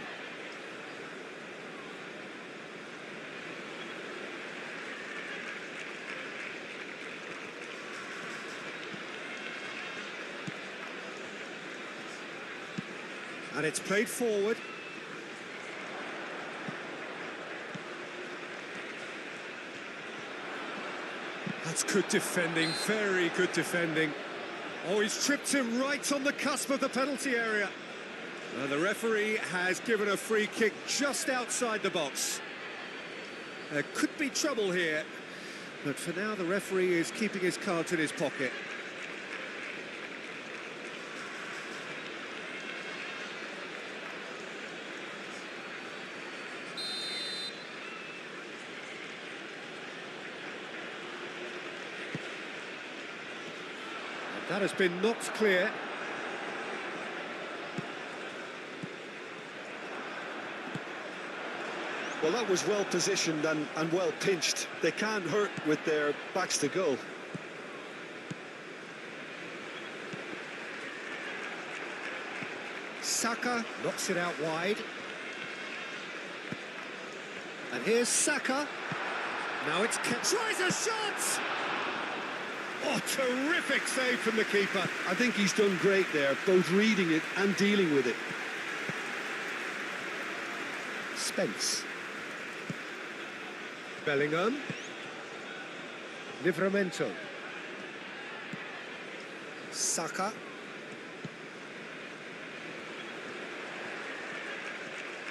And it's played forward. That's good defending, very good defending. Oh, he's tripped him right on the cusp of the penalty area. The referee has given a free kick just outside the box. There could be trouble here, but for now the referee is keeping his cards in his pocket. That has been knocked clear. Well, that was well positioned and well pinched. They can't hurt with their backs to goal. Saka knocks it out wide. And here's Saka. Now it's tries a shot! Oh, terrific save from the keeper. I think he's done great there, both reading it and dealing with it. Spence. Bellingham. Livramento. Saka.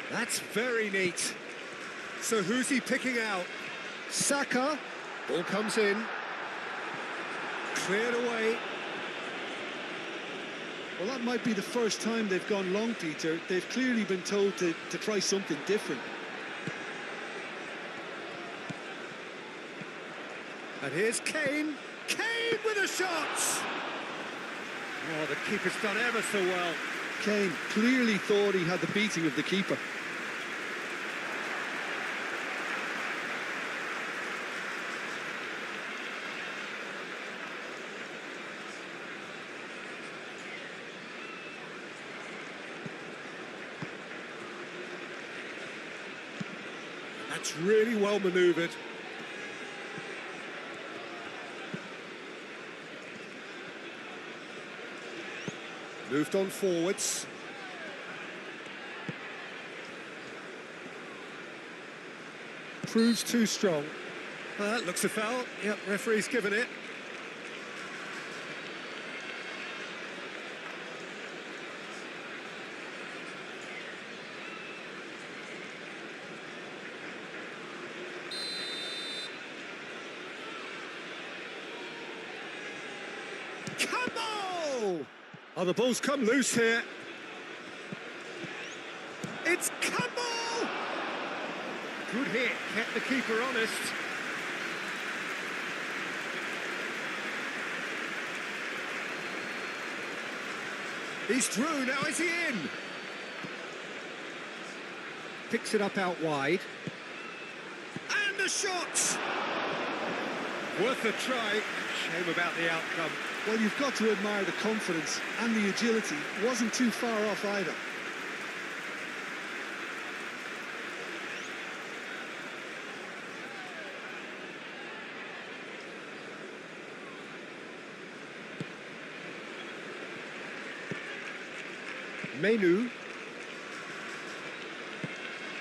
That's very neat. So who's he picking out? Saka. Ball comes in. Cleared away. Well, that might be the first time they've gone long, Peter. They've clearly been told to try something different. And here's Kane. Kane with a shot! Oh, the keeper's done ever so well. Kane clearly thought he had the beating of the keeper. That's really well manoeuvred. Moved on forwards. Proves too strong. Looks a foul. Yep, referee's given it. Come on! Oh, the ball's come loose here. It's Campbell! Good hit, kept the keeper honest. He's through, now is he in? Picks it up out wide. And a shot! Worth a try. Shame about the outcome. Well, you've got to admire the confidence and the agility. Wasn't too far off either. Menu.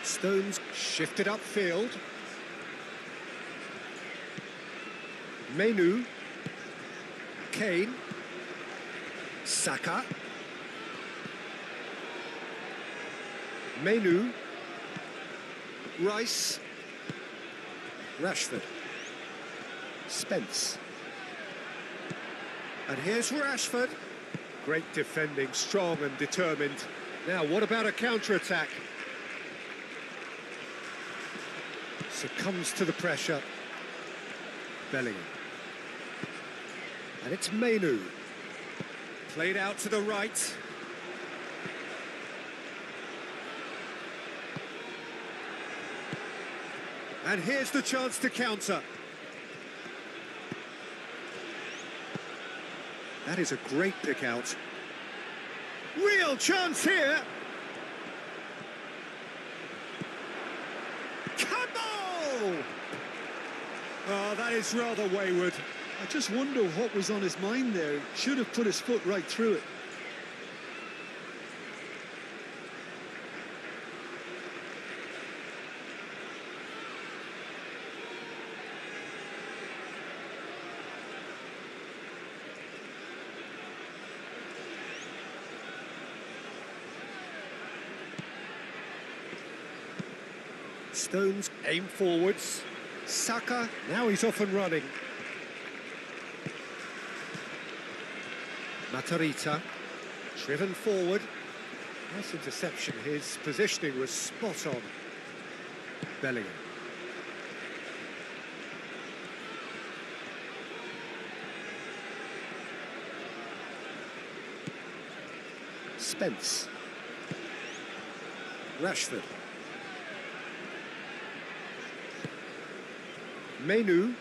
Stones shifted upfield. Menu. Kane. Saka. Menu. Rice. Rashford. Spence. And here's Rashford. Great defending, strong and determined. Now, what about a counter-attack? Succumbs to the pressure. Bellingham. And it's Menu. Played out to the right. And here's the chance to counter. That is a great pick out. Real chance here. Campbell! Oh, that is rather wayward. I just wonder what was on his mind there. Should have put his foot right through it. Stones aim forwards. Saka, now he's off and running. Matarita, driven forward. Nice interception, his positioning was spot on. Bellingham. Spence. Rashford. Menu.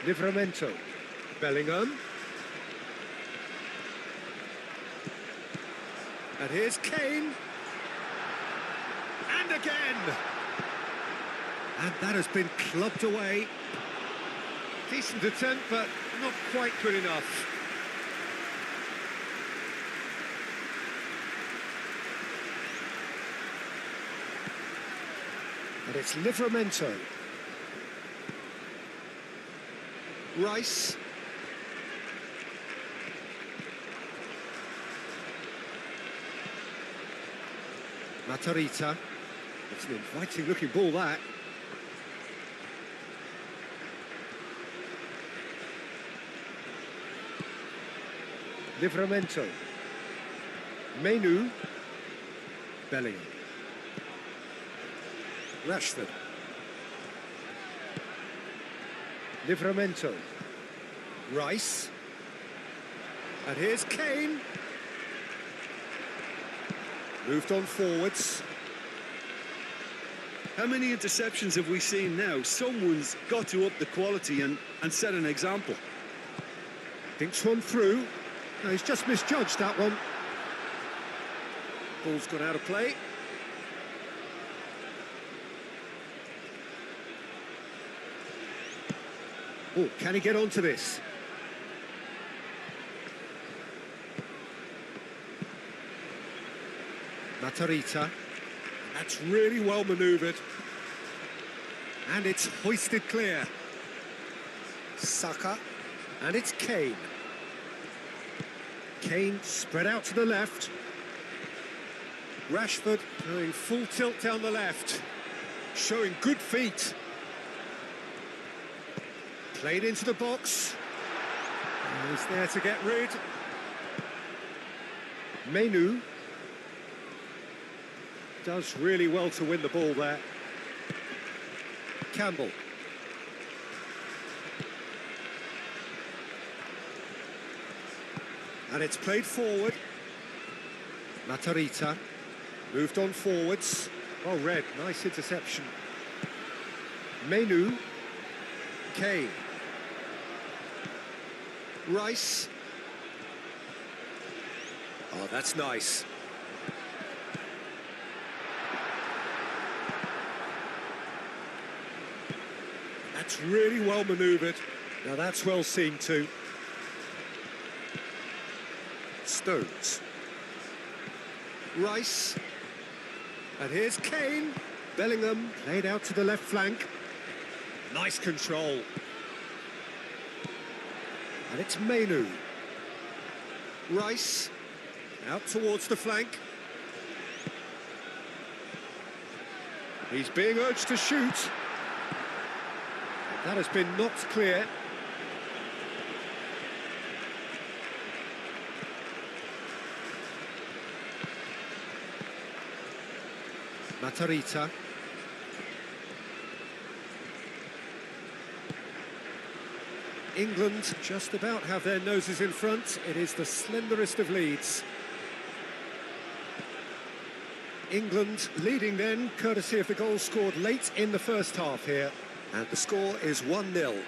Livramento. Bellingham. And here's Kane. And again. And that has been clubbed away. Decent attempt, but not quite good enough. And it's Livramento. Rice. Matarita. It's an inviting looking ball, that. Livramento. Menu. Bellingham. Rashford. Livramento. Rice. And here's Kane. Moved on forwards. How many interceptions have we seen now? Someone's got to up the quality and set an example. Thinks one through. No, he's just misjudged that one. Ball's gone out of play. Oh, can he get onto this? Matarrita. That's really well manoeuvred. And it's hoisted clear. Saka. And it's Kane. Kane spread out to the left. Rashford going full tilt down the left. Showing good feet. Played into the box. He's there to get rid. Menu does really well to win the ball there. Campbell. And it's played forward. Matarrita moved on forwards. Well read, nice interception. Menu. Kane. Rice. Oh, that's nice. That's really well manoeuvred. Now that's well seen too. Stones. Rice. And here's Kane. Bellingham played out to the left flank. Nice control. And it's Menu. Rice. Out towards the flank. He's being urged to shoot. That has been knocked clear. Matarrita. England just about have their noses in front. It is the slenderest of leads. England leading then, courtesy of the goal scored late in the first half here. And the score is 1-0.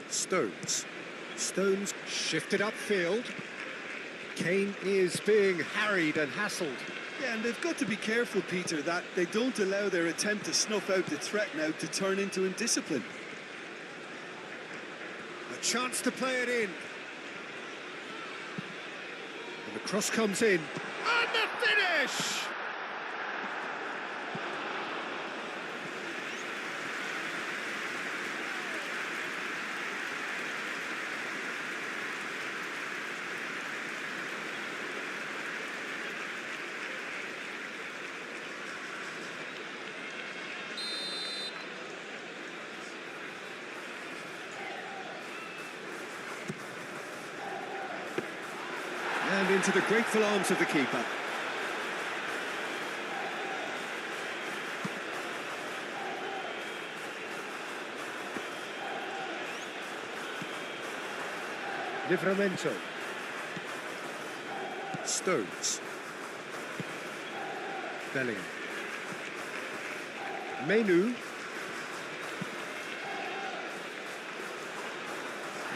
Stones. Stones shifted upfield. Kane is being harried and hassled. Yeah, and they've got to be careful, Peter, that they don't allow their attempt to snuff out the threat now to turn into indiscipline. A chance to play it in. And the cross comes in. And the finish! And into the grateful arms of the keeper. Livramento. Stones. Bellingham. Menu.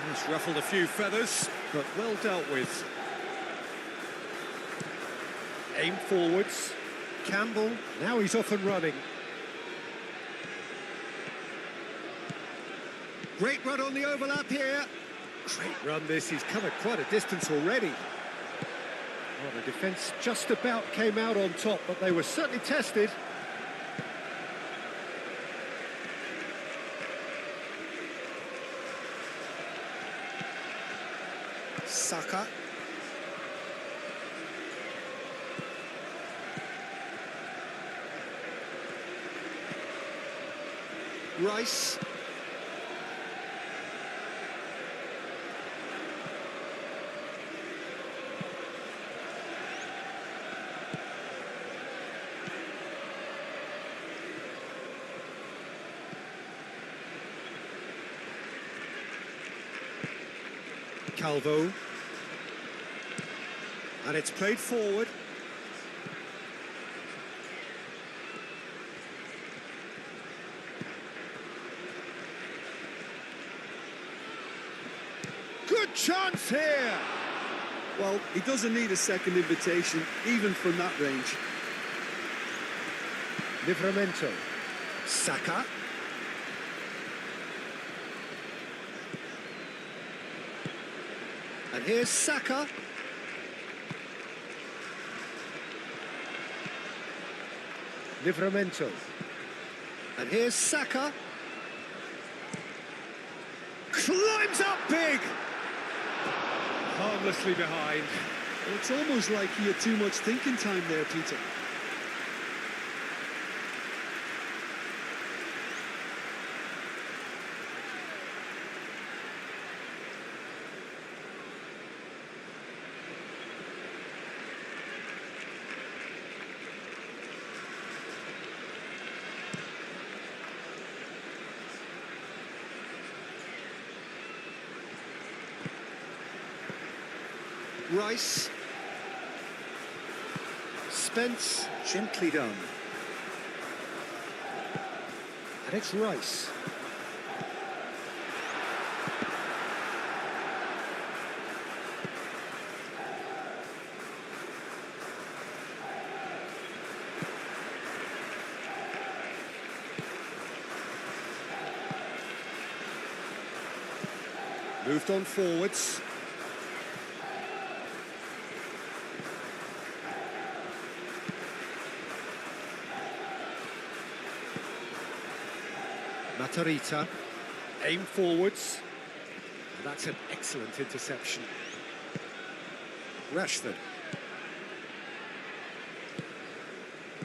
He's ruffled a few feathers, but well dealt with. Aim forwards. Campbell, now he's off and running. Great run on the overlap here. Great run this, he's covered quite a distance already. Well, the defence just about came out on top, but they were certainly tested. Saka. Rice. Calvo. And it's played forward. Good chance here! Well, he doesn't need a second invitation, even from that range. Livramento. Saka. And here's Saka. Livramento. And here's Saka. Climbs up big! Harmlessly behind. Well, it's almost like he had too much thinking time there, Peter. Rice. Spence, gently done. And it's Rice. Moved on forwards. Matarita, aim forwards, and that's an excellent interception. Rashford.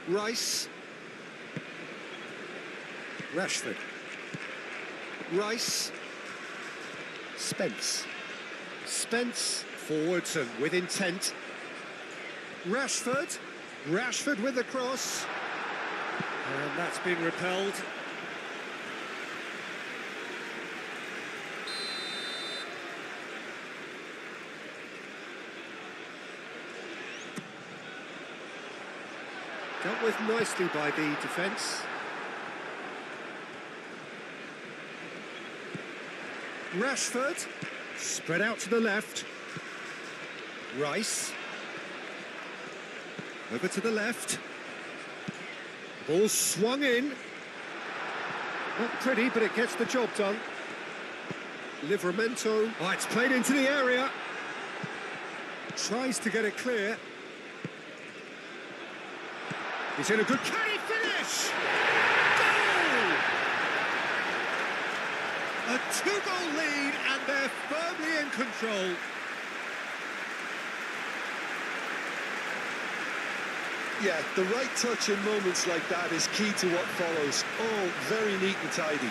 Rice. Rashford. Rice. Spence. Spence, forwards and with intent. Rashford. Rashford with the cross. And that's been repelled. Dealt with nicely by the defence. Rashford, spread out to the left. Rice. Over to the left. Ball swung in. Not pretty, but it gets the job done. Livramento. Oh, it's played into the area. Tries to get it clear. He's in a good carry finish! Goal! A two-goal lead, and they're firmly in control. Yeah, the right touch in moments like that is key to what follows. All very neat and tidy.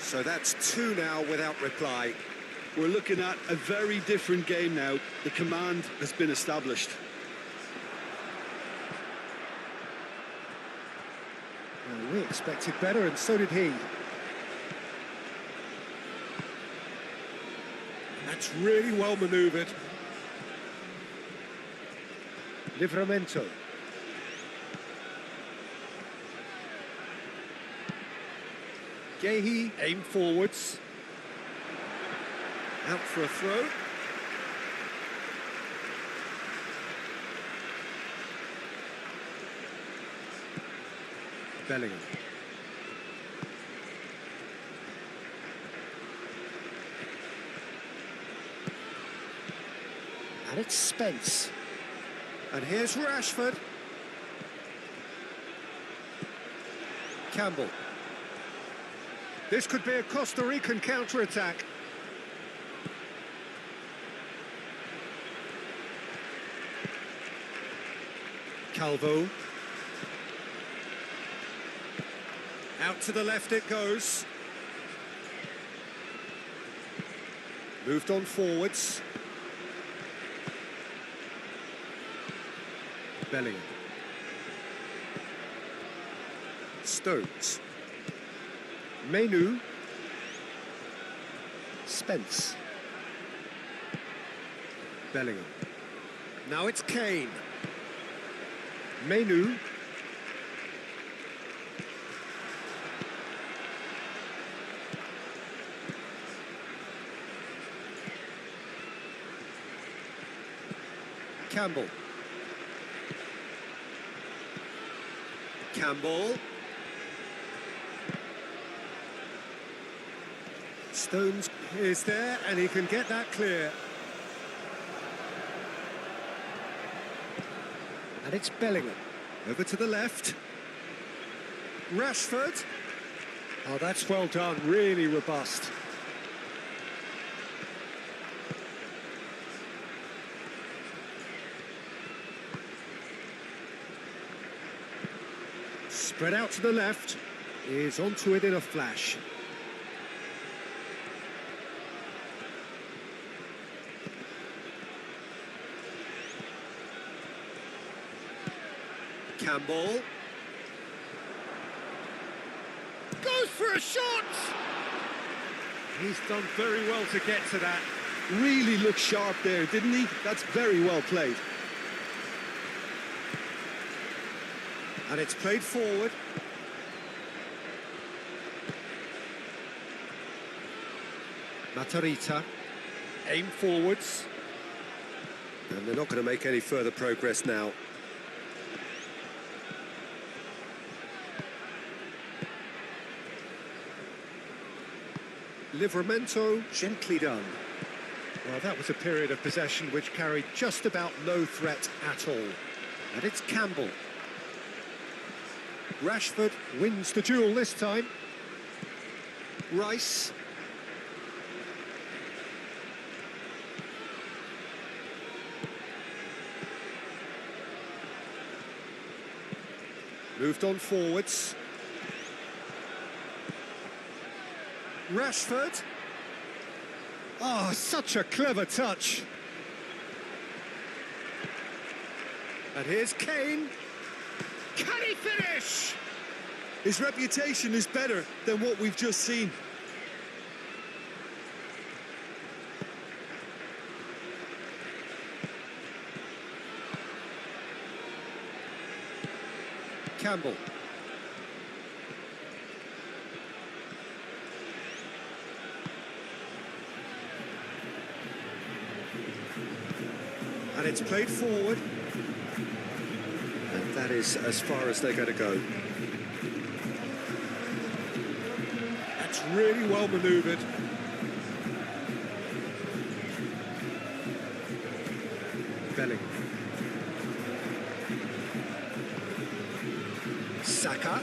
So that's two now without reply. We're looking at a very different game now. The command has been established. Well, we expected better, and so did he. And that's really well manoeuvred. Livramento. Gehi, aim forwards. Out for a throw. Bellingham. And it's Spence. And here's Rashford. Campbell. This could be a Costa Rican counter-attack. Calvo. Out to the left it goes. Moved on forwards. Bellingham. Stones. Menu. Spence. Bellingham. Now it's Kane. Menu. Campbell. Campbell. Stones is there, and he can get that clear. And it's Bellingham. Over to the left. Rashford. Oh, that's well done, really robust. Spread out to the left. Is onto it in a flash. Campbell. Goes for a shot! He's done very well to get to that. Really looked sharp there, didn't he? That's very well played. And it's played forward. Matarita. Aim forwards. And they're not going to make any further progress now. Livramento, gently done. Well, that was a period of possession which carried just about no threat at all. And it's Campbell. Rashford wins the duel this time. Rice. Moved on forwards. Rashford. Oh, such a clever touch. And here's Kane. Can he finish? His reputation is better than what we've just seen. Campbell. And it's played forward. And that is as far as they're going to go. That's really well manoeuvred. Bellingham. Saka.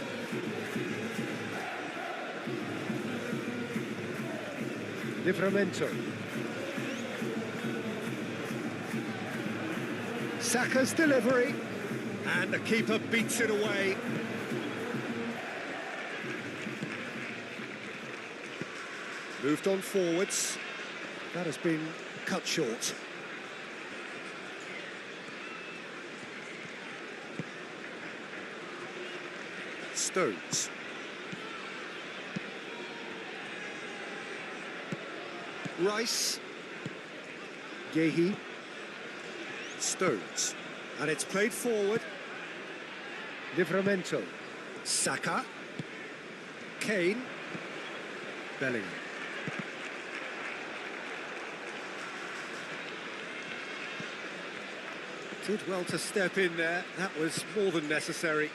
Livramento. Saka's delivery. And the keeper beats it away. Moved on forwards. That has been cut short. Stones. Rice. Yehi. Stones. And it's played forward. Livramento. Saka. Kane. Bellingham. Did well to step in there. That was more than necessary.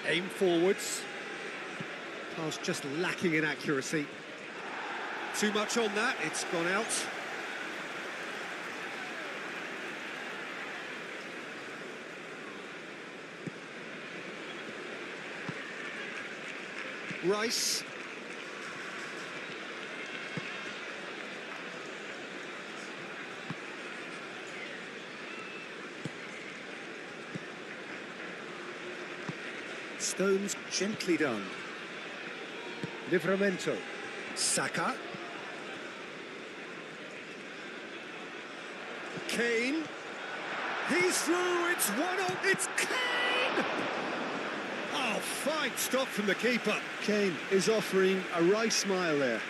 Aim forwards. Pass just lacking in accuracy. Too much on that, it's gone out. Rice. Stones gently done. Livramento. Saka. Kane. He's through, it's 1-0, it's Kane! Oh, fine stop from the keeper. Kane is offering a wry smile there.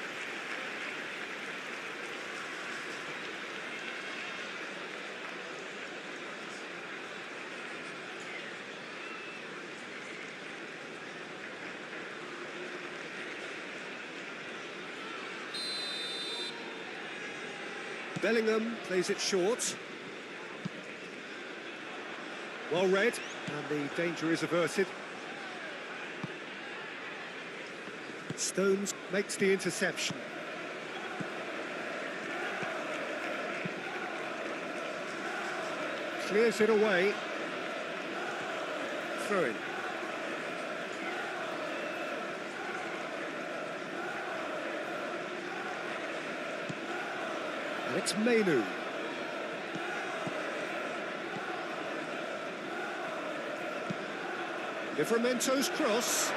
Bellingham plays it short. Well read, and the danger is averted. Stones makes the interception. Clears it away. Throw in. And it's Menu. Livramento's cross.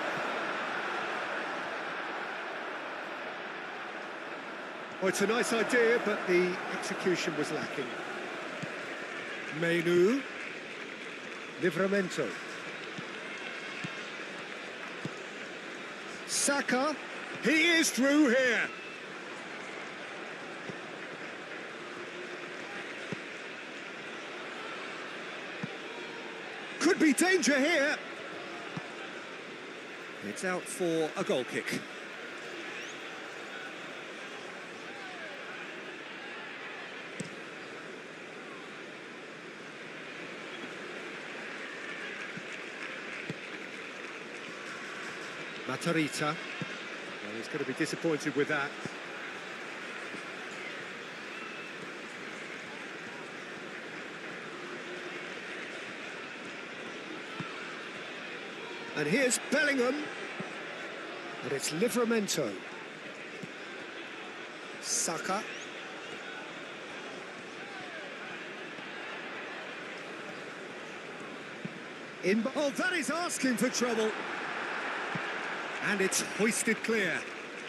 Oh, it's a nice idea, but the execution was lacking. Menu. Livramento. Saka. He is through here. Could be danger here. It's out for a goal kick. Matarita. Well, he's going to be disappointed with that. And here's Bellingham. And it's Livramento. Saka. Oh, that is asking for trouble. And it's hoisted clear.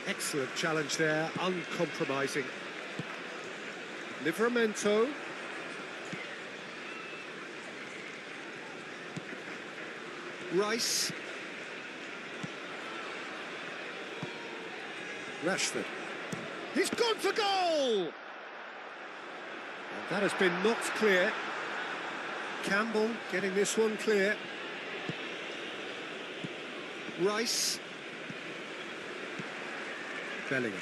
Excellent challenge there, uncompromising. Livramento. Rice. Rashford. He's gone for goal! And that has been knocked clear. Campbell getting this one clear. Rice. Bellingham.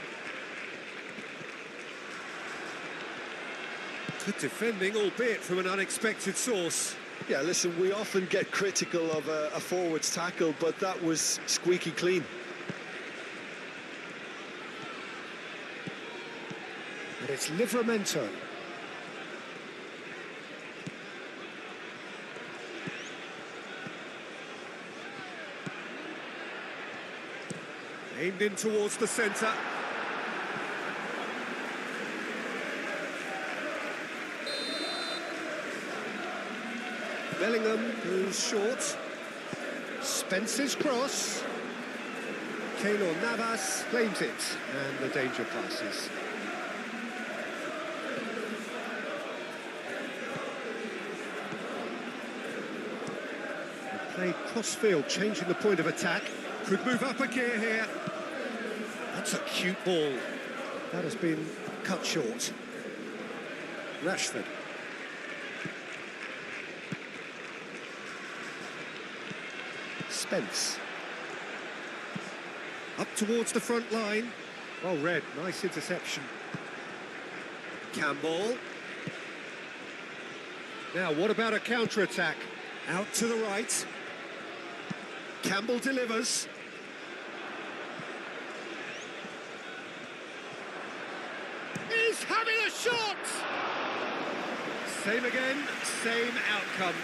Good defending, albeit from an unexpected source. Yeah, listen, we often get critical of a forward's tackle, but that was squeaky clean. And it's Livramento. Aimed in towards the centre. Bellingham goes short. Spence's cross. Keylor Navas claims it, and the danger passes. They play cross-field, changing the point of attack. Could move up a gear here. That's a cute ball. That has been cut short. Rashford. Spence. Up towards the front line. Well read, nice interception. Campbell. Now, what about a counter-attack? Out to the right. Campbell delivers. He's having a shot! Same again, same outcome.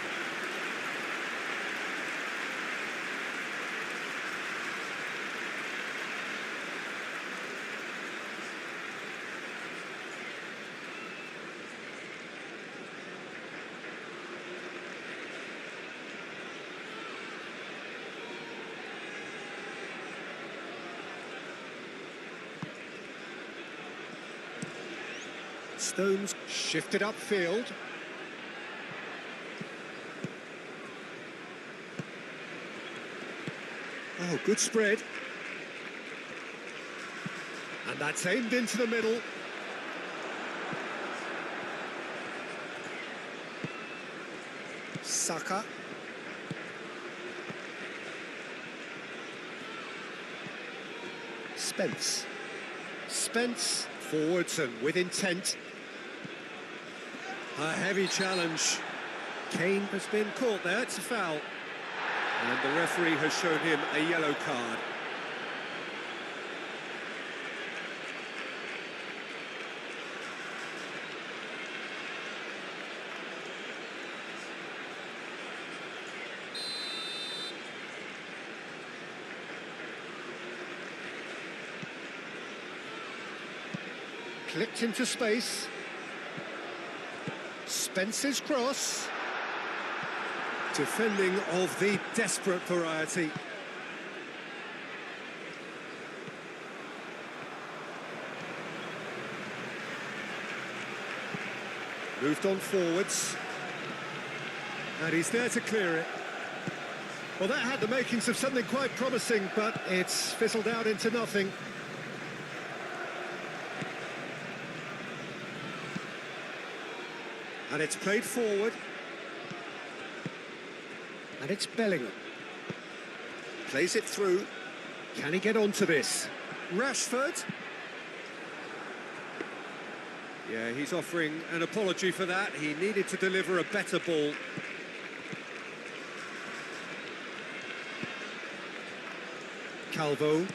Stones shifted upfield. Oh, good spread. And that's aimed into the middle. Saka. Spence. Spence forwards and with intent. A heavy challenge. Kane has been caught there, it's a foul. And the referee has shown him a yellow card. Clipped into space. Spence's cross. Defending of the desperate variety. Moved on forwards. And he's there to clear it. Well, that had the makings of something quite promising, but it's fizzled out into nothing. And it's played forward. And it's Bellingham. Plays it through. Can he get onto this? Rashford. Yeah, he's offering an apology for that. He needed to deliver a better ball. Calvo.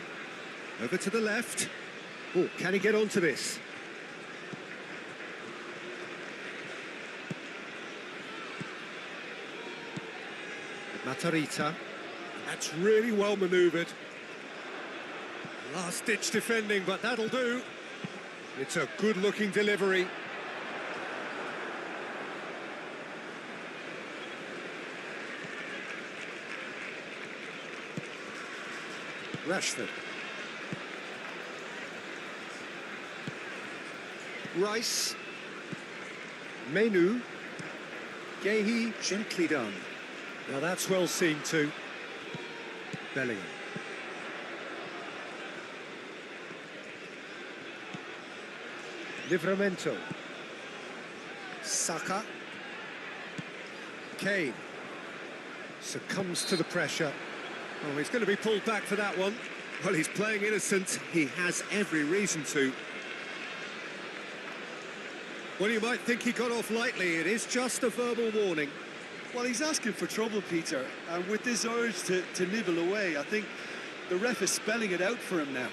Over to the left. Oh, can he get onto this? Matarita. That's really well manoeuvred. Last-ditch defending, but that'll do. It's a good-looking delivery. Rashford. Rice. Menu. Gehi, gently done. Now that's well seen too. Bellingham. Livramento. Saka. Kane. Succumbs to the pressure. Oh, he's going to be pulled back for that one. Well, he's playing innocent. He has every reason to. Well, you might think he got off lightly. It is just a verbal warning. Well, he's asking for trouble, Peter, and with this urge to nibble away, I think the ref is spelling it out for him now.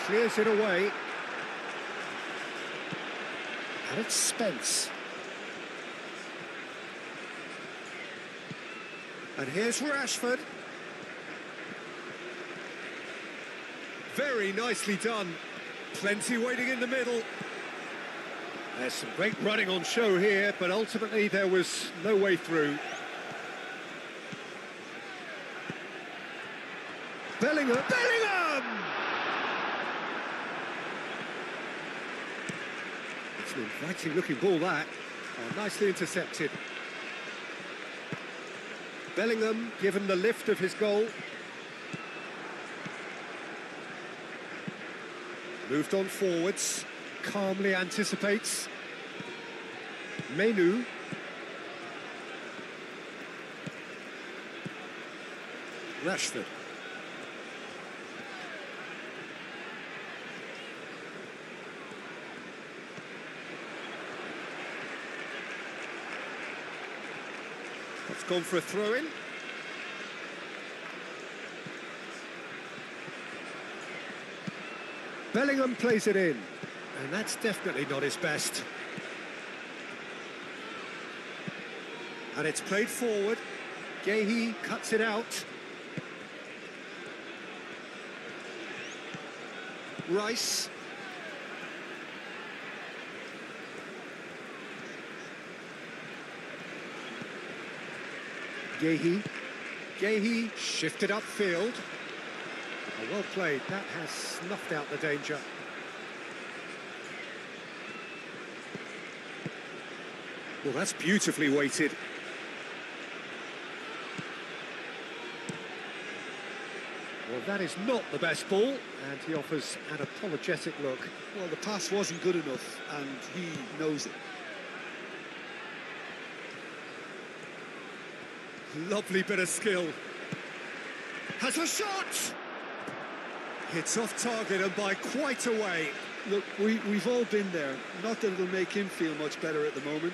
Clears it away. And it's Spence. And here's Rashford. Very nicely done. Plenty waiting in the middle. There's some great running on show here, but ultimately there was no way through. Bellingham! Bellingham! It's an inviting looking ball, that. Oh, nicely intercepted. Bellingham given the lift of his goal. Moved on forwards. Calmly anticipates. Menu. Rashford. It's gone for a throw-in. Bellingham plays it in, and that's definitely not his best. And it's played forward. Gehi cuts it out. Rice. Gehi shifted upfield. Oh, well played. That has snuffed out the danger. Well, that's beautifully weighted. Well, that is not the best ball, and he offers an apologetic look. Well, the pass wasn't good enough, and he knows it. Lovely bit of skill. Has a shot! Hits off target and by quite a way. Look, we've all been there. Not that it'll make him feel much better at the moment.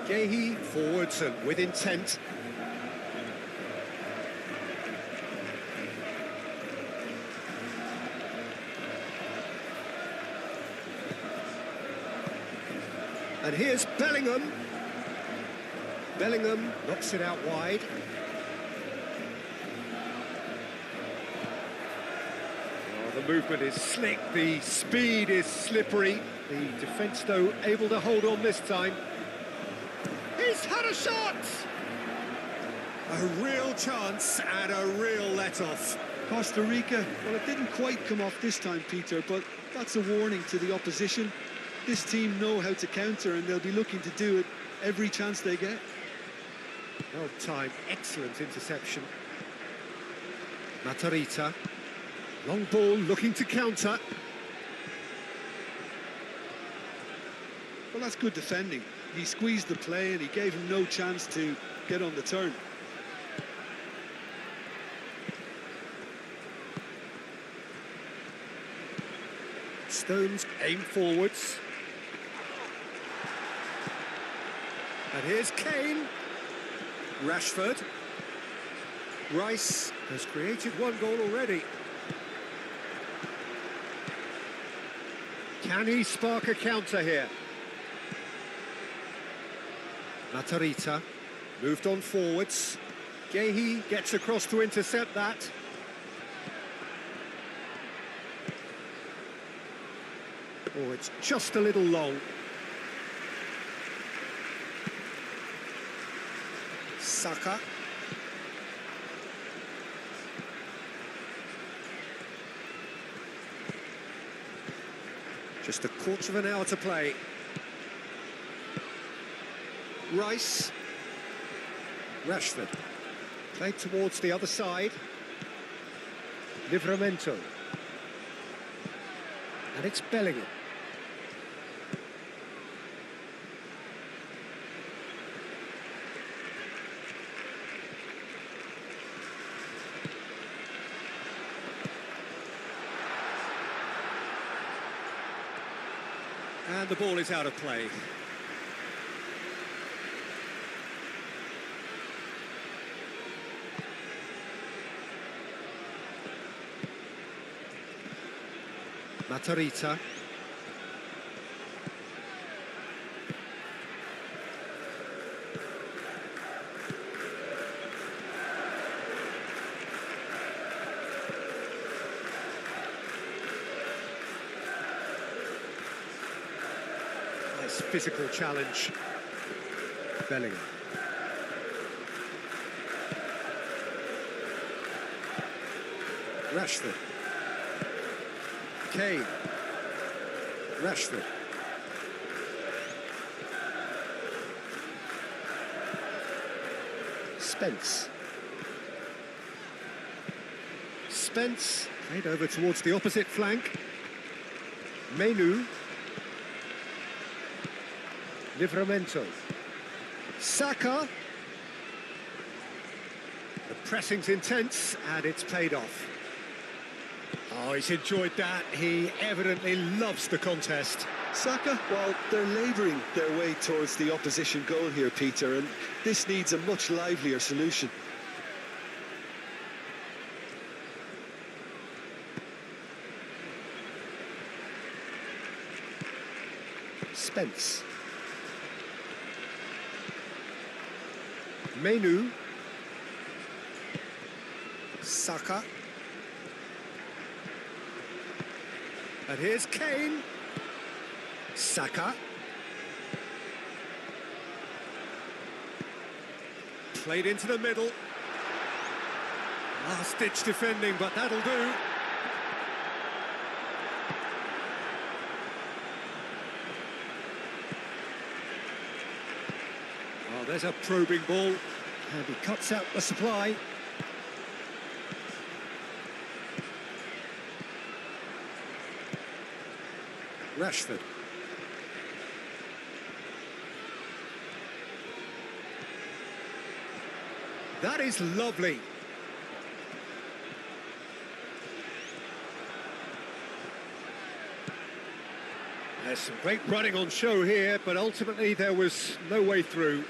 Gehi forwards and with intent. And here's Bellingham. Bellingham knocks it out wide. Oh, the movement is slick, the speed is slippery. The defence, though, able to hold on this time. He's had a shot! A real chance and a real let-off. Costa Rica, well, it didn't quite come off this time, Peter, but that's a warning to the opposition. This team know how to counter, and they'll be looking to do it every chance they get. Well timed, excellent interception. Matarita. Long ball looking to counter. Well, that's good defending. He squeezed the play and he gave him no chance to get on the turn. Stones aim forwards. And here's Kane. Rashford. Rice has created one goal already. Can he spark a counter here? Matarita moved on forwards. Gehi gets across to intercept that. Oh, it's just a little long. Saka. Just a quarter of an hour to play. Rice. Rashford. Played towards the other side. Livramento. And it's Bellingham. And the ball is out of play. Matarita. Nice physical challenge. Bellingham. Rashford. Kane. Rashford. Spence. Spence played over towards the opposite flank. Menu. Livramento. Saka. The pressing's intense and it's paid off. Oh, he's enjoyed that. He evidently loves the contest. Saka, well, they're labouring their way towards the opposition goal here, Peter, and this needs a much livelier solution. Spence. Menu. Saka. And here's Kane. Saka. Played into the middle. Last-ditch defending, but that'll do. There's a probing ball, and he cuts out the supply. Rashford. That is lovely. There's some great running on show here, but ultimately there was no way through.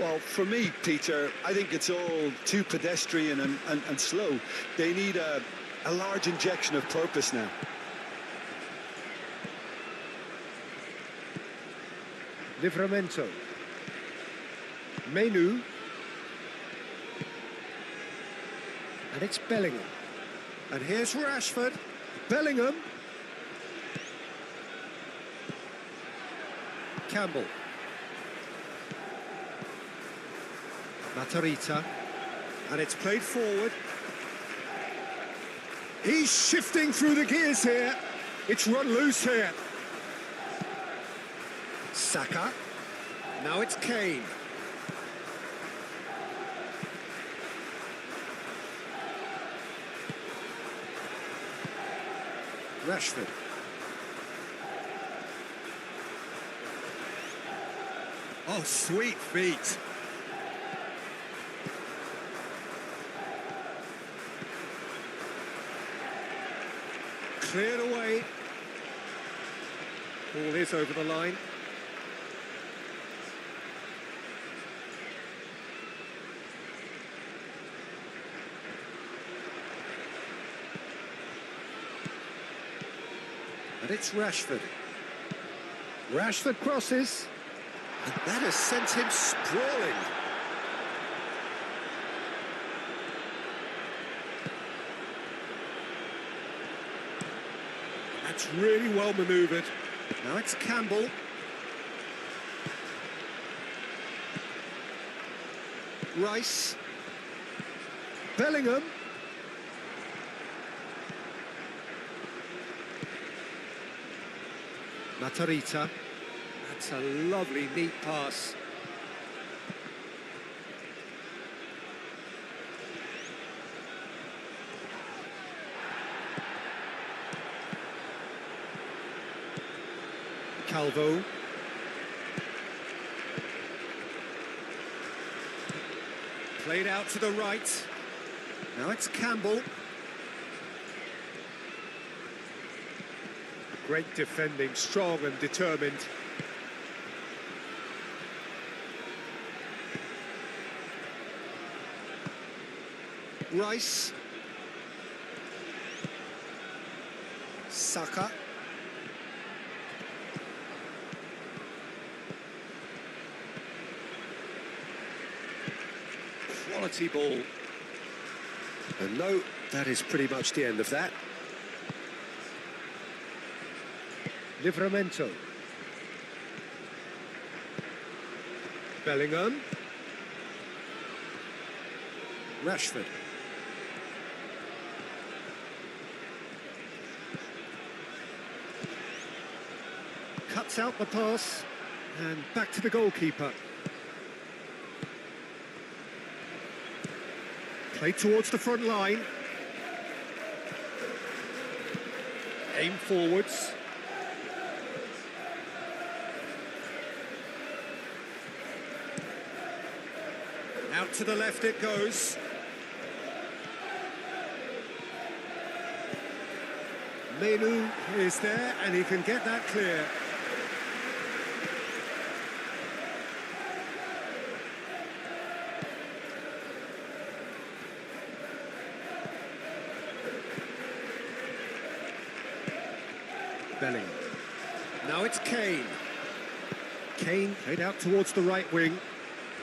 Well, for me, Peter, I think it's all too pedestrian and slow. They need a large injection of purpose now. Livramento. Menu. And it's Bellingham. And here's Rashford. Bellingham. Campbell. Matarita. And it's played forward. He's shifting through the gears here. It's run loose here. Saka. Now it's Kane. Rashford. Oh, sweet feet. Cleared away. Ball is over the line. And it's Rashford. Rashford crosses. And that has sent him sprawling. That's really well manoeuvred. Now it's Campbell. Rice. Bellingham. Matarita. That's a lovely, neat pass. Calvo. Played out to the right. Now it's Campbell. Great defending, strong and determined. Rice. Saka. Quality ball. And no, that is pretty much the end of that. Livramento. Bellingham. Rashford. Cuts out the pass and back to the goalkeeper. Play towards the front line. Aim forwards. Out to the left it goes. Menu is there and he can get that clear. Bellingham. Now it's Kane. Kane played out towards the right wing.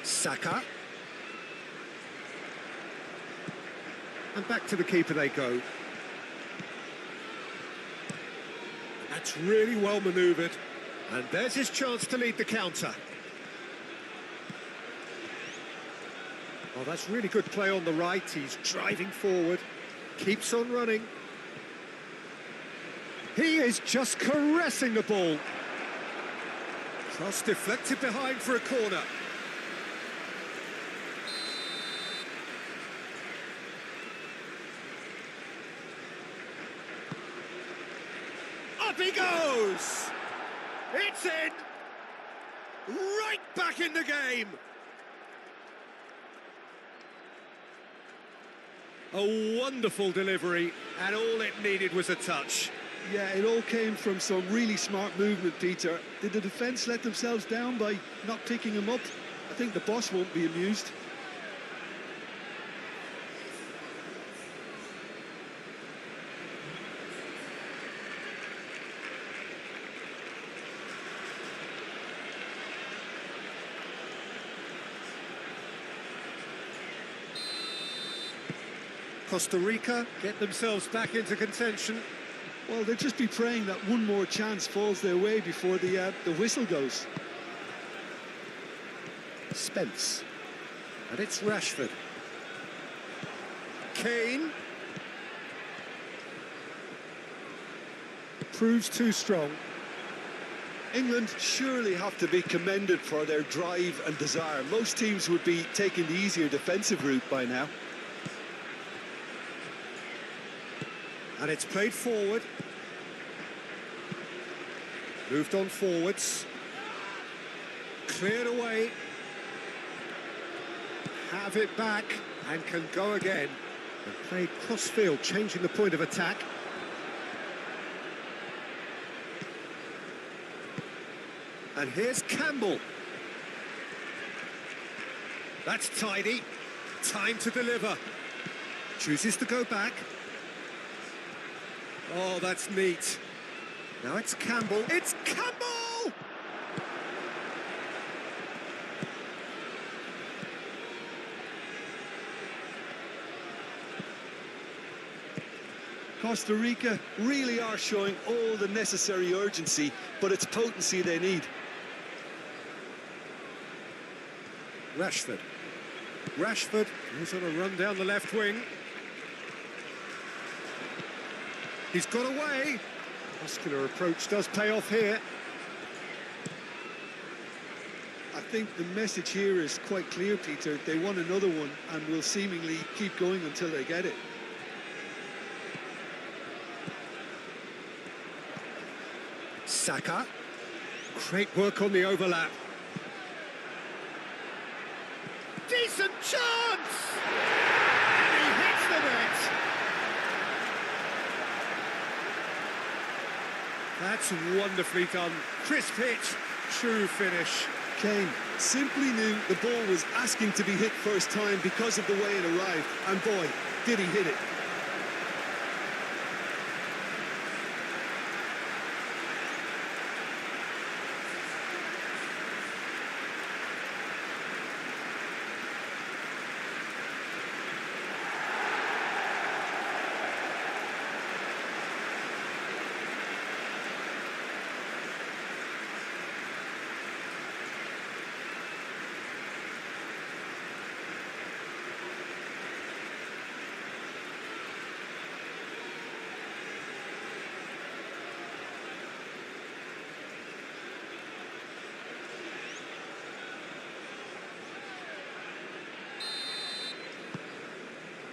Saka. And back to the keeper they go. That's really well manoeuvred. And there's his chance to lead the counter. Oh, that's really good play on the right. He's driving forward. Keeps on running. He is just caressing the ball. Cross deflected behind for a corner. Up he goes! It's in! Right back in the game! A wonderful delivery, and all it needed was a touch. Yeah, it all came from some really smart movement, Peter. Did the defence let themselves down by not picking him up? I think the boss won't be amused. Costa Rica get themselves back into contention. Well, they'll just be praying that one more chance falls their way before the whistle goes. Spence. And it's Rashford. Kane. Proves too strong. England surely have to be commended for their drive and desire. Most teams would be taking the easier defensive route by now. And it's played forward. Moved on forwards. Cleared away. Have it back and can go again. And played cross-field, changing the point of attack. And here's Campbell. That's tidy. Time to deliver. Chooses to go back. Oh, that's neat. Now it's Campbell. It's Campbell! Costa Rica really are showing all the necessary urgency, but it's potency they need. Rashford. Rashford goes on a run down the left wing. He's got away. Muscular approach does pay off here. I think the message here is quite clear, Peter. They want another one and will seemingly keep going until they get it. Saka. Great work on the overlap. Decent chance! And he hits the net. That's wonderfully done. Crisp hit, true finish. Kane simply knew the ball was asking to be hit first time because of the way it arrived, and boy, did he hit it.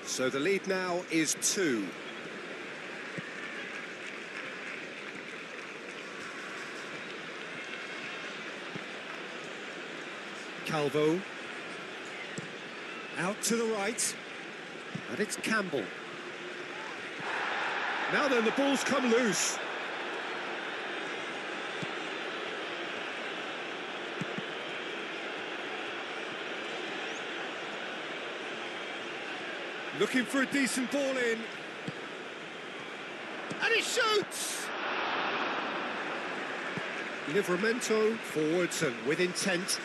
So the lead now is 2. Calvo. Out to the right. And it's Campbell. Now then, the ball's come loose. Looking for a decent ball in. And he shoots! Livramento forwards and with intent.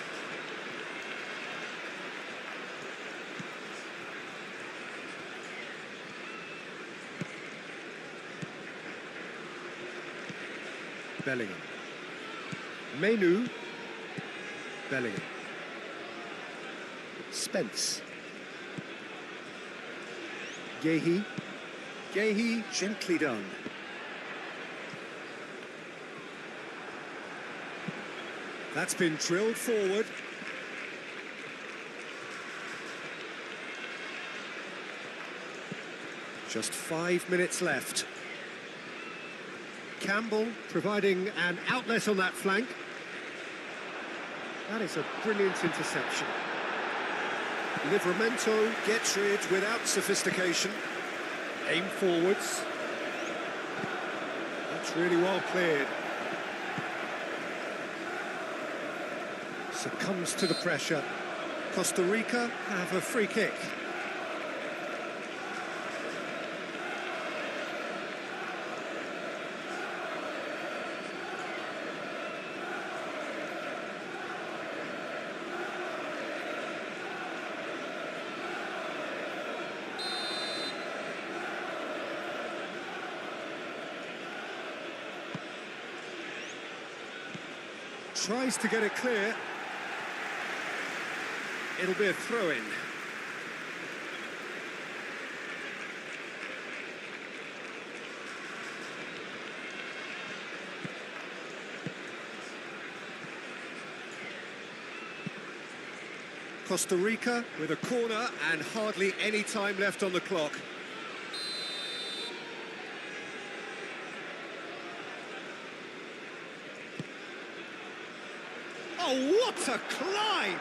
Bellingham. Menu. Bellingham. Spence. Gehi. Gehi, gently done. That's been drilled forward. Just 5 minutes left. Campbell providing an outlet on that flank. That is a brilliant interception. Livramento gets rid without sophistication. Aim forwards. That's really well cleared. Succumbs to the pressure. Costa Rica have a free kick. Tries to get it clear. It'll be a throw-in. Costa Rica with a corner and hardly any time left on the clock. Oh, what a climb!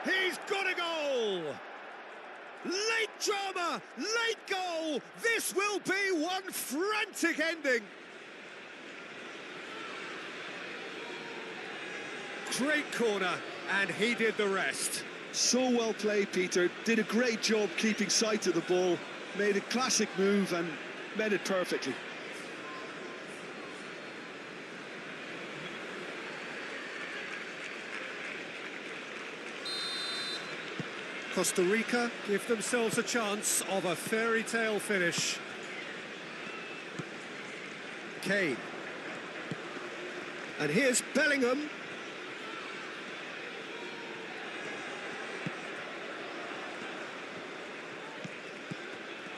He's got a goal! Late drama, late goal! This will be one frantic ending! Great corner, and he did the rest. So well played, Peter. Did a great job keeping sight of the ball. Made a classic move and met it perfectly. Costa Rica give themselves a chance of a fairy tale finish. Kane. And here's Bellingham.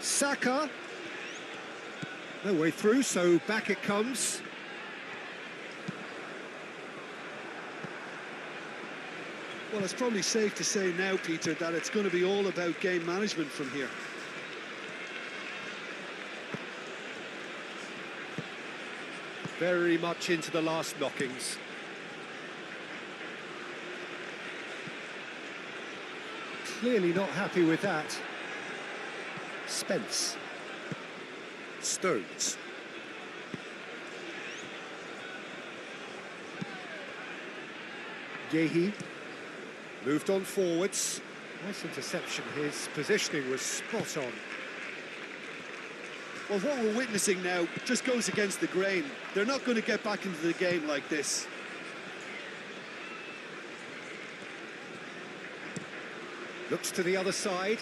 Saka. No way through, so back it comes. Well, it's probably safe to say now, Peter, that it's going to be all about game management from here. Very much into the last knockings. Clearly not happy with that. Spence. Stones. Yehi. Moved on forwards. Nice interception. His positioning was spot on. Well, what we're witnessing now just goes against the grain. They're not going to get back into the game like this. Looks to the other side.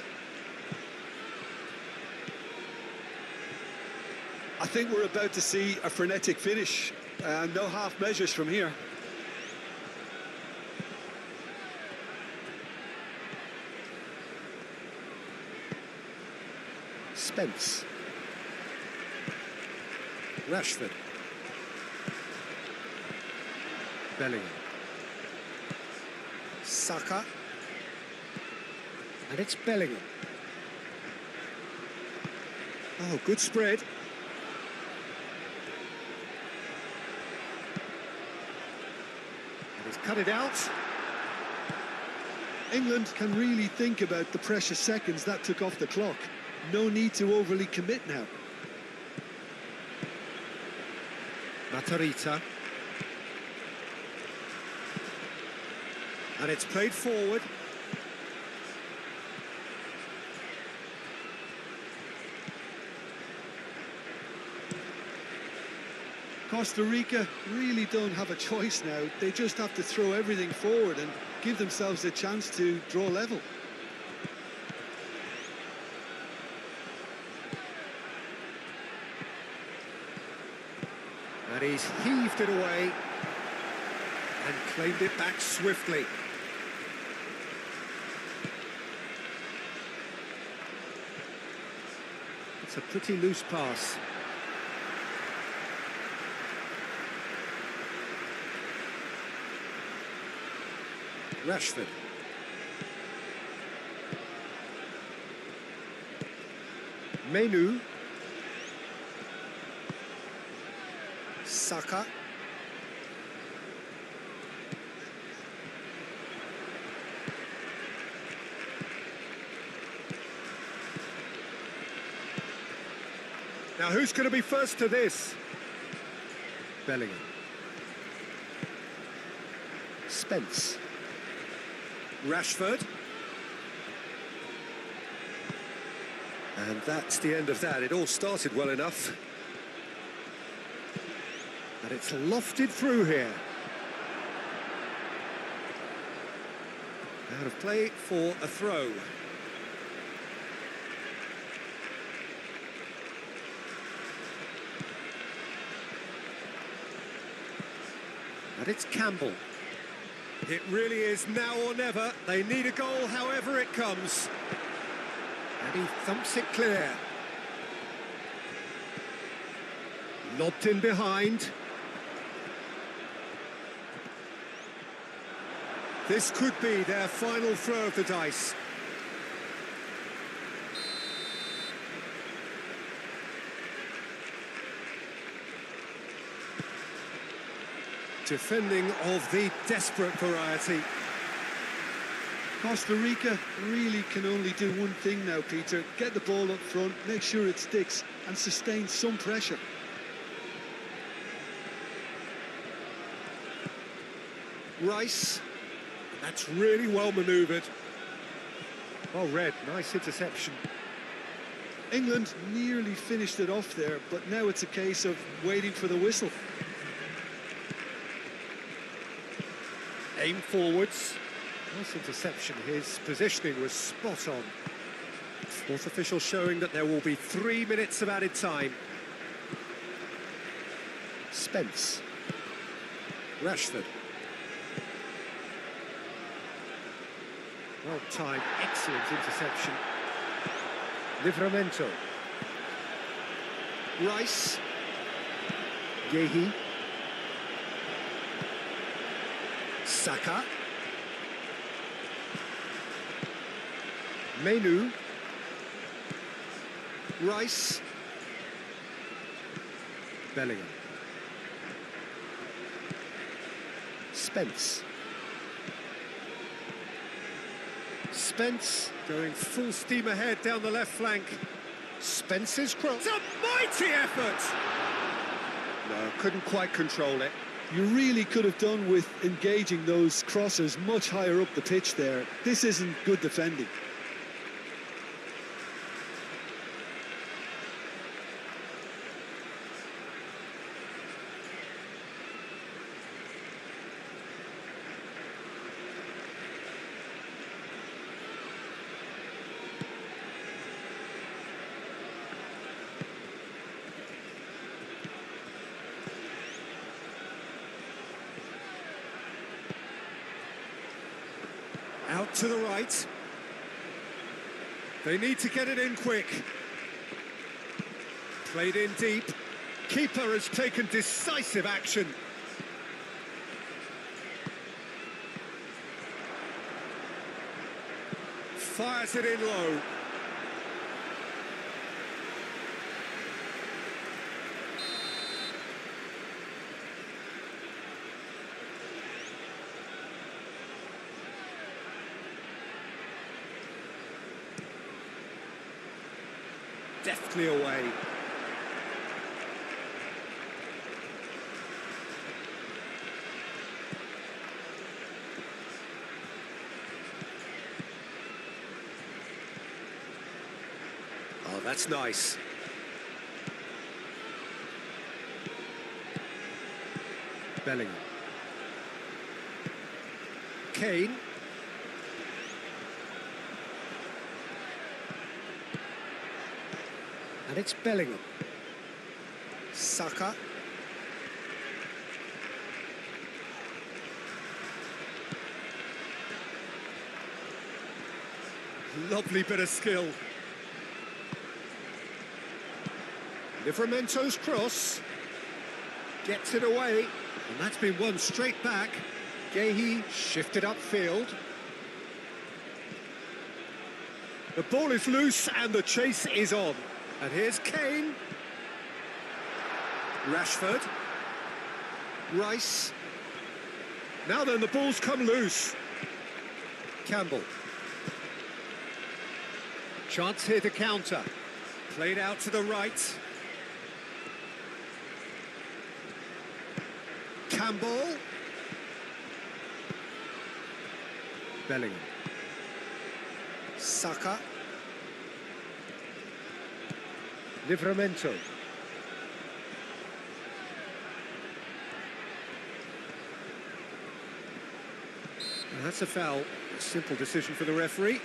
I think we're about to see a frenetic finish. No half measures from here. Spence. Rashford. Bellingham. Saka. And it's Bellingham. Oh, good spread. And he's cut it out. England can really think about the precious seconds that took off the clock. No need to overly commit now. Matarita. And it's played forward. Costa Rica really don't have a choice now. They just have to throw everything forward and give themselves a chance to draw level. And he's heaved it away and claimed it back swiftly. It's a pretty loose pass. Rashford. Menu. Saka. Now who's going to be first to this? Bellingham. Spence. Rashford. And that's the end of that. It all started well enough. But it's lofted through here. Out of play for a throw. And it's Campbell. It really is now or never. They need a goal however it comes. And he thumps it clear. Lobbed in behind. This could be their final throw of the dice. Defending of the desperate variety. Costa Rica really can only do one thing now, Peter. Get the ball up front, make sure it sticks and sustain some pressure. Rice. That's really well manoeuvred. Well read, nice interception. England nearly finished it off there, but now it's a case of waiting for the whistle. Aim forwards. Nice interception. His positioning was spot on. Fourth official showing that there will be 3 minutes of added time. Spence. Rashford. Well timed, excellent interception. Livramento. Rice. Yehi. Saka. Menu. Rice. Bellingham. Spence. Spence going full steam ahead down the left flank. Spence's cross. It's a mighty effort! No, couldn't quite control it. You really could have done with engaging those crossers much higher up the pitch there. This isn't good defending. Out to the right. They need to get it in quick. Played in deep. Keeper has taken decisive action. Fires it in low. Deftly away. Oh, that's nice. Bellingham. Kane. And it's Bellingham. Saka. Lovely bit of skill. Livramento's cross. Gets it away. And that's been won straight back. Yehi shifted upfield. The ball is loose and the chase is on. And here's Kane. Rashford. Rice. Now then, the ball's come loose. Campbell. Chance here to counter. Played out to the right. Campbell. Bellingham. Saka. Livramento. And that's a foul. A simple decision for the referee.